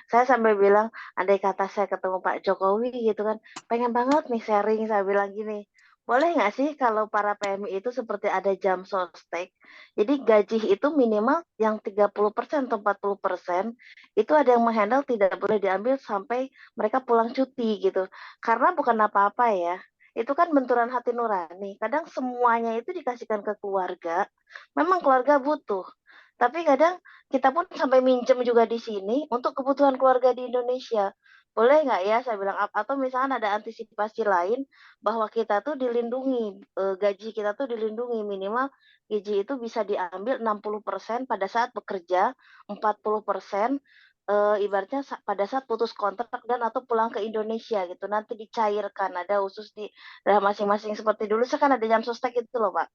Saya sampai bilang, andai kata saya ketemu Pak Jokowi gitu kan, pengen banget nih sharing, saya bilang gini, boleh nggak sih kalau para PMI itu seperti ada jam sostek, jadi gaji itu minimal yang 30% atau 40% itu ada yang menghandle, tidak boleh diambil sampai mereka pulang cuti gitu. Karena bukan apa-apa ya, itu kan benturan hati nurani. Kadang semuanya itu dikasihkan ke keluarga, memang keluarga butuh. Tapi kadang kita pun sampai minjem juga di sini untuk kebutuhan keluarga di Indonesia. Boleh nggak ya, saya bilang, atau misalkan ada antisipasi lain bahwa kita tuh dilindungi, gaji kita tuh dilindungi, minimal gaji itu bisa diambil 60% pada saat bekerja, 40% ibaratnya pada saat putus kontrak dan atau pulang ke Indonesia gitu, nanti dicairkan, ada khusus di daerah masing-masing seperti dulu, kan ada jam sostek itu loh Pak.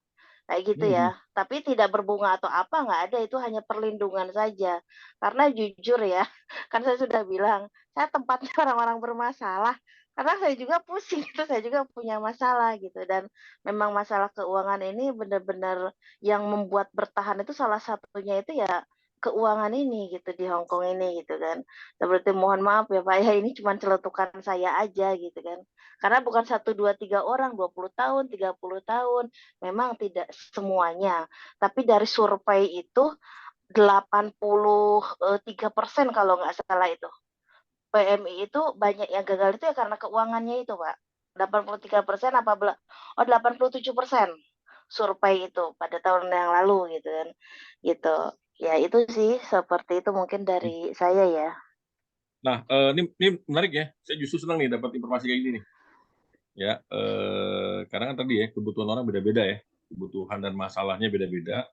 Kayak gitu ya, tapi tidak berbunga atau apa, nggak ada, itu hanya perlindungan saja. Karena jujur ya, kan saya sudah bilang, saya tempatnya orang-orang bermasalah, karena saya juga pusing, itu saya juga punya masalah gitu, dan memang masalah keuangan ini benar-benar yang membuat bertahan itu salah satunya itu ya keuangan ini gitu di Hong Kong ini gitu kan. Seperti mohon maaf ya Pak ya, ini cuma celetukan saya aja gitu kan. Karena bukan 1, 2, 3 orang, 20 tahun, 30 tahun, memang tidak semuanya. Tapi dari survei itu 83% kalau nggak salah itu. PMI itu banyak yang gagal itu ya karena keuangannya itu, Pak. 83% apa 87% survei itu pada tahun yang lalu gitu kan. Gitu. Ya itu sih seperti itu mungkin dari saya ya. Nah, ini menarik ya. Saya justru senang nih dapat informasi kayak gini nih. Ya, karena kan tadi ya kebutuhan orang beda-beda ya, kebutuhan dan masalahnya beda-beda.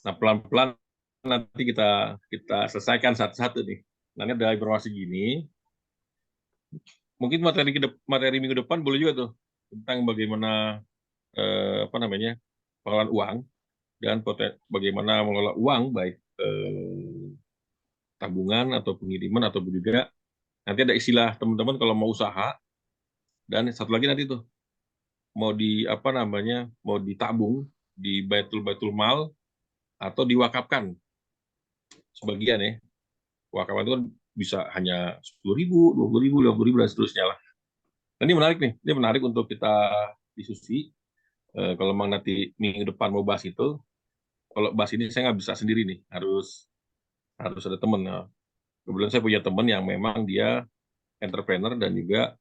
Nah, pelan-pelan nanti kita selesaikan satu-satu nih. Nah, ini ada informasi gini. Mungkin materi minggu depan boleh juga tuh tentang bagaimana apa namanya pengelolaan uang dan bagaimana mengelola uang baik tabungan atau pengiriman atau juga nanti ada istilah teman-teman kalau mau usaha, dan satu lagi nanti tuh mau di apa namanya mau ditabung di baitul mal atau diwakafkan sebagian ya. Wakafan itu kan bisa hanya 10.000, 20.000, 50.000 dan seterusnya lah. Nah, ini menarik nih, ini menarik untuk kita diskusi. Kalau memang nanti minggu depan mau bahas itu, kalau bahas ini saya nggak bisa sendiri nih, harus ada teman. Nah, kebetulan saya punya teman yang memang dia entrepreneur dan juga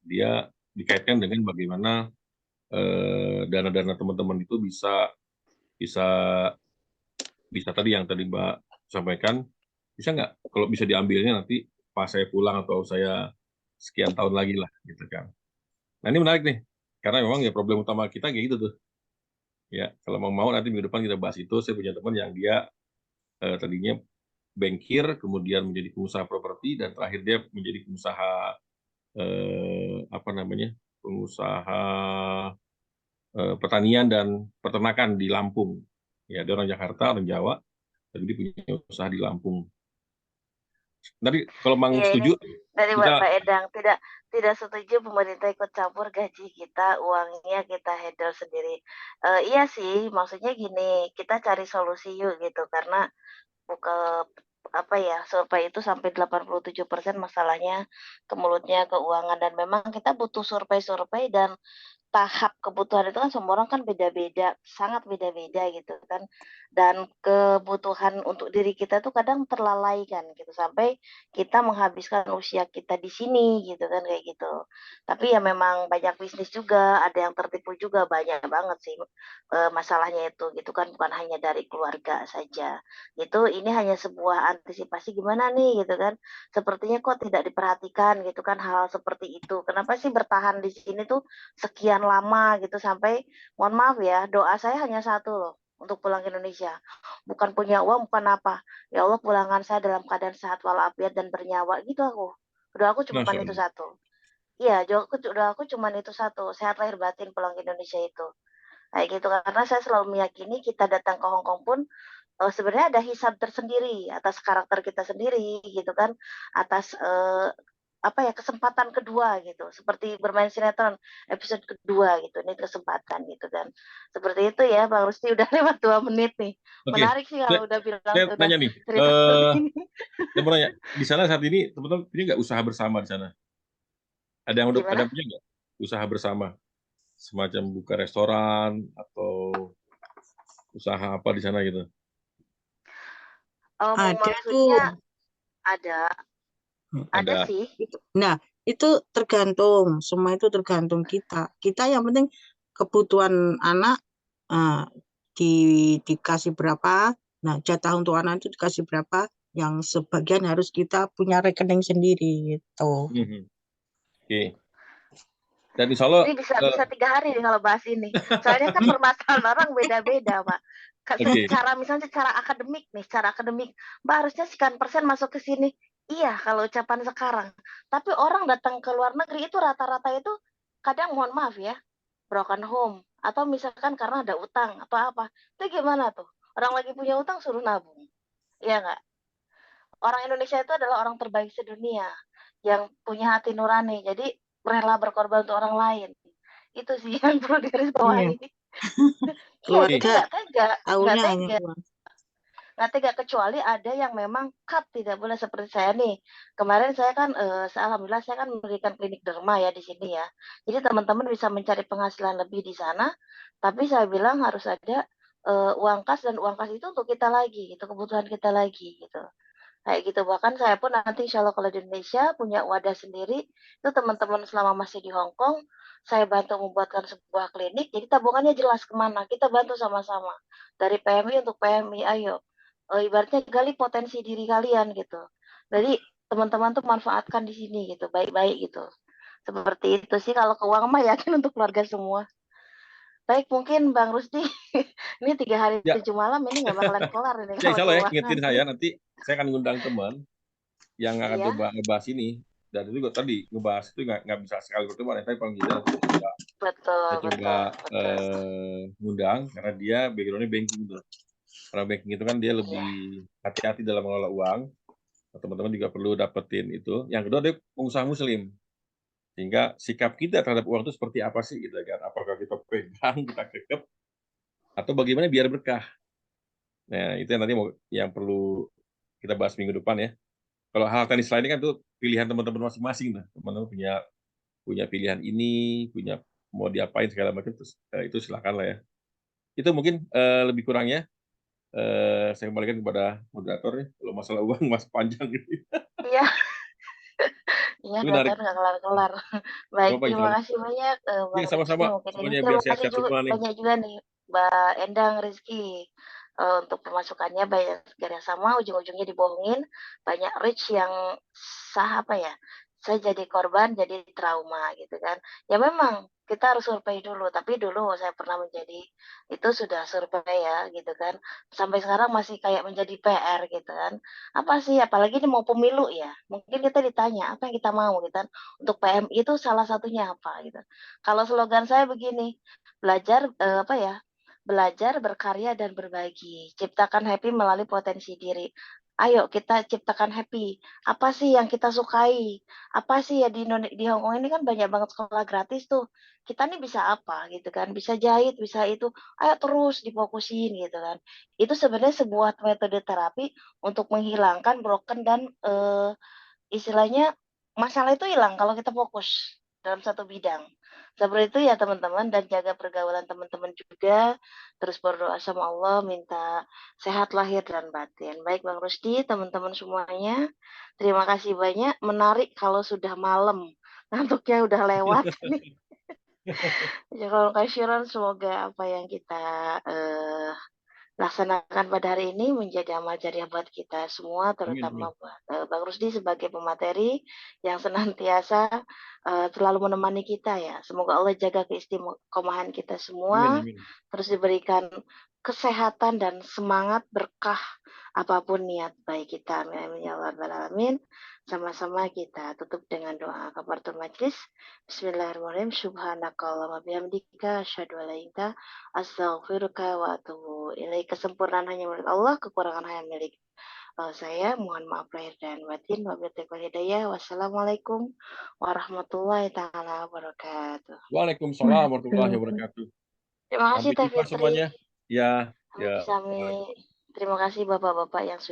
dia dikaitkan dengan bagaimana dana-dana teman-teman itu bisa bisa bisa tadi yang tadi Mbak sampaikan, bisa nggak kalau bisa diambilnya nanti pas saya pulang atau saya sekian tahun lagi lah gitu kan. Nah, ini menarik nih, karena memang ya problem utama kita kayak gitu tuh. Ya, kalau mau nanti minggu depan kita bahas itu. Saya punya teman yang dia tadinya bankir, kemudian menjadi pengusaha properti, dan terakhir dia menjadi pengusaha apa namanya, pengusaha pertanian dan peternakan di Lampung. Ya, dia orang Jakarta, orang Jawa, tapi dia punya usaha di Lampung. Tadi kalau Mang Iya, ini setuju, dari kita Pak Edang, tidak setuju pemerintah ikut campur gaji kita, uangnya kita handle sendiri. Iya sih, maksudnya gini, kita cari solusi yuk gitu, karena buka apa ya, survei itu sampai 87% masalahnya ke mulutnya keuangan, dan memang kita butuh survei-survei dan tahap kebutuhan itu kan semua orang kan beda-beda, sangat beda-beda gitu kan. Dan kebutuhan untuk diri kita tuh kadang terlalaikan gitu sampai kita menghabiskan usia kita di sini gitu kan kayak gitu. Tapi ya memang banyak bisnis juga, ada yang tertipu juga banyak banget sih masalahnya itu gitu kan bukan hanya dari keluarga saja. Itu ini hanya sebuah antisipasi gimana nih gitu kan. Sepertinya kok tidak diperhatikan gitu kan hal seperti itu. Kenapa sih bertahan di sini tuh sekian lama gitu sampai mohon maaf ya doa saya hanya satu loh untuk pulang ke Indonesia bukan punya uang bukan apa ya Allah pulangan saya dalam keadaan sehat walafiat dan bernyawa gitu aku doa aku cuma Masya itu Allah. satu iya doa aku cuma itu satu sehat lahir batin pulang ke Indonesia itu kayak gitu karena saya selalu meyakini kita datang ke Hong Kong pun sebenarnya ada hisab tersendiri atas karakter kita sendiri gitu kan atas apa ya kesempatan kedua gitu seperti bermain sinetron episode kedua gitu ini kesempatan gitu kan seperti itu ya Bang Rusti udah lewat 2 menit nih Oke, menarik sih saya, kalau udah bilang saya udah nanya nih, cerita seperti ini saya mau nanya, di sana saat ini teman-teman ini nggak usaha bersama di sana? Ada yang udah ada gimana punya nggak usaha bersama, semacam buka restoran atau usaha apa di sana gitu? Ada tuh. maksudnya ada Ada. sih Nah, itu tergantung, semua itu tergantung kita. Kita yang penting kebutuhan anak eh, dikasih berapa, nah jatah untuk anak itu dikasih berapa, yang sebagian harus kita punya rekening sendiri gitu. Mhm. Oke. Dan insya Allah, ini bisa 3 hari nih kalau bahas ini soalnya kan permasalahan orang beda-beda Pak oke. secara misalnya secara akademik nih secara akademik Mbak harusnya sekian persen masuk ke sini iya kalau ucapan sekarang tapi orang datang ke luar negeri itu rata-rata itu kadang mohon maaf ya broken home atau misalkan karena ada utang atau apa itu gimana tuh orang lagi punya utang suruh nabung iya nggak orang Indonesia itu adalah orang terbaik sedunia yang punya hati nurani jadi rela berkorban untuk orang lain itu sih yang perlu Iya, digarisbawahi iya jadi Oke. keluarga nggak tahunya hanya tega uang. nggak tega kecuali ada yang memang cut tidak boleh seperti saya nih kemarin saya kan alhamdulillah saya kan mendirikan klinik derma ya di sini ya jadi teman-teman bisa mencari penghasilan lebih di sana tapi saya bilang harus ada uang kas dan uang kas itu untuk kita lagi itu kebutuhan kita lagi gitu kayak gitu bahkan saya pun nanti insya Allah kalau di Indonesia punya wadah sendiri itu teman-teman selama masih di Hong Kong saya bantu membuatkan sebuah klinik jadi tabungannya jelas kemana kita bantu sama-sama dari PMI untuk PMI ayo ibaratnya gali potensi diri kalian gitu jadi teman-teman tuh manfaatkan di sini gitu baik-baik gitu seperti itu sih kalau keuangan mah yakin untuk keluarga semua baik mungkin Bang Rusdi ini 3 hari Ya, 7 malam ini nggak bakalan kelar ini ya kalau insya Allah ya, keuangan ingetin saya nanti saya akan ngundang teman yang akan iya coba ngebahas ini. Dan itu juga tadi ngebahas itu nggak bisa sekali berteman, ya, tapi paling tidak nanti betul saya coba betul betul ngundang karena dia backgroundnya banking tuh. Karena banking itu kan dia iya lebih hati-hati dalam mengelola uang. Teman-teman juga perlu dapetin itu. Yang kedua dia pengusaha muslim. Sehingga sikap kita terhadap uang itu seperti apa sih gitu kan? Apakah kita pegang, kita kekep, atau bagaimana biar berkah? Nah, itu yang nanti yang perlu kita bahas minggu depan ya. Kalau hal teknis lainnya kan itu pilihan teman-teman masing-masing tuh. Teman-teman punya punya pilihan ini, punya mau diapain segala macam terus itu silakan lah ya. Itu mungkin lebih kurangnya saya kembalikan kepada moderator nih. Kalau masalah uang mas panjang ini. iya iya Itu kelihatan menarik. nggak kelar-kelar baik Coba insya terima Allah. kasih banyak Ya Bang Rizky sama-sama. mungkin ini Semuanya biar terima kasih sehat-sehat juga semua nih. banyak juga nih Mbak Endang Rizky untuk pemasukannya banyak sama ujung-ujungnya dibohongin banyak rich yang sah apa ya saya jadi korban jadi trauma gitu kan ya memang kita harus survei dulu tapi dulu saya pernah menjadi itu sudah survei ya gitu kan sampai sekarang masih kayak menjadi PR gitu kan apa sih apalagi ini mau pemilu ya mungkin kita ditanya apa yang kita mau gitu kan untuk PMI itu salah satunya apa gitu kalau slogan saya begini belajar apa ya belajar berkarya dan berbagi ciptakan happy melalui potensi diri ayo kita ciptakan happy apa sih yang kita sukai apa sih ya di Hong Kong ini kan banyak banget sekolah gratis tuh kita nih bisa apa gitu kan bisa jahit bisa itu ayo terus difokusin gitu kan itu sebenarnya sebuah metode terapi untuk menghilangkan broken dan istilahnya masalah itu hilang kalau kita fokus dalam satu bidang Seperti itu ya teman-teman, dan jaga pergaulan teman-teman juga. Terus berdoa sama Allah, minta sehat lahir dan batin. Baik Bang Rusdi, teman-teman semuanya, terima kasih banyak. Menarik kalau sudah malam, ngantuknya udah lewat nih. Ya kalau kasiran, semoga apa yang kita laksanakan pada hari ini menjadi amal jariah buat kita semua, Amin, amin. terutama buat Bang Rusdi sebagai pemateri yang senantiasa selalu menemani kita ya. Semoga Allah jaga keistiqomahan kita Amin, semua, amin. terus diberikan kesehatan dan semangat berkah apapun niat baik kita. Amin, amin ya Allah alamin. Sama-sama kita tutup dengan doa kafaratul majlis. Bismillahirrahmanirrahim. Subhanakallahumma bihamdika asyhadu an la ilaha illa anta astaghfiruka wa atubu ilaik. Kesempurnaan hanya milik Allah, kekurangan hanya milik saya. Mohon maaf lahir dan batin. Wabillahi taufiq hidayah. Wassalamualaikum warahmatullahi taala wabarakatuh. Waalaikumsalam warahmatullahi wabarakatuh. Terima kasih Sampai Teh jumpa Fitri. semuanya. Ya, Kami ya. bisa terima kasih Bapak-bapak yang sudah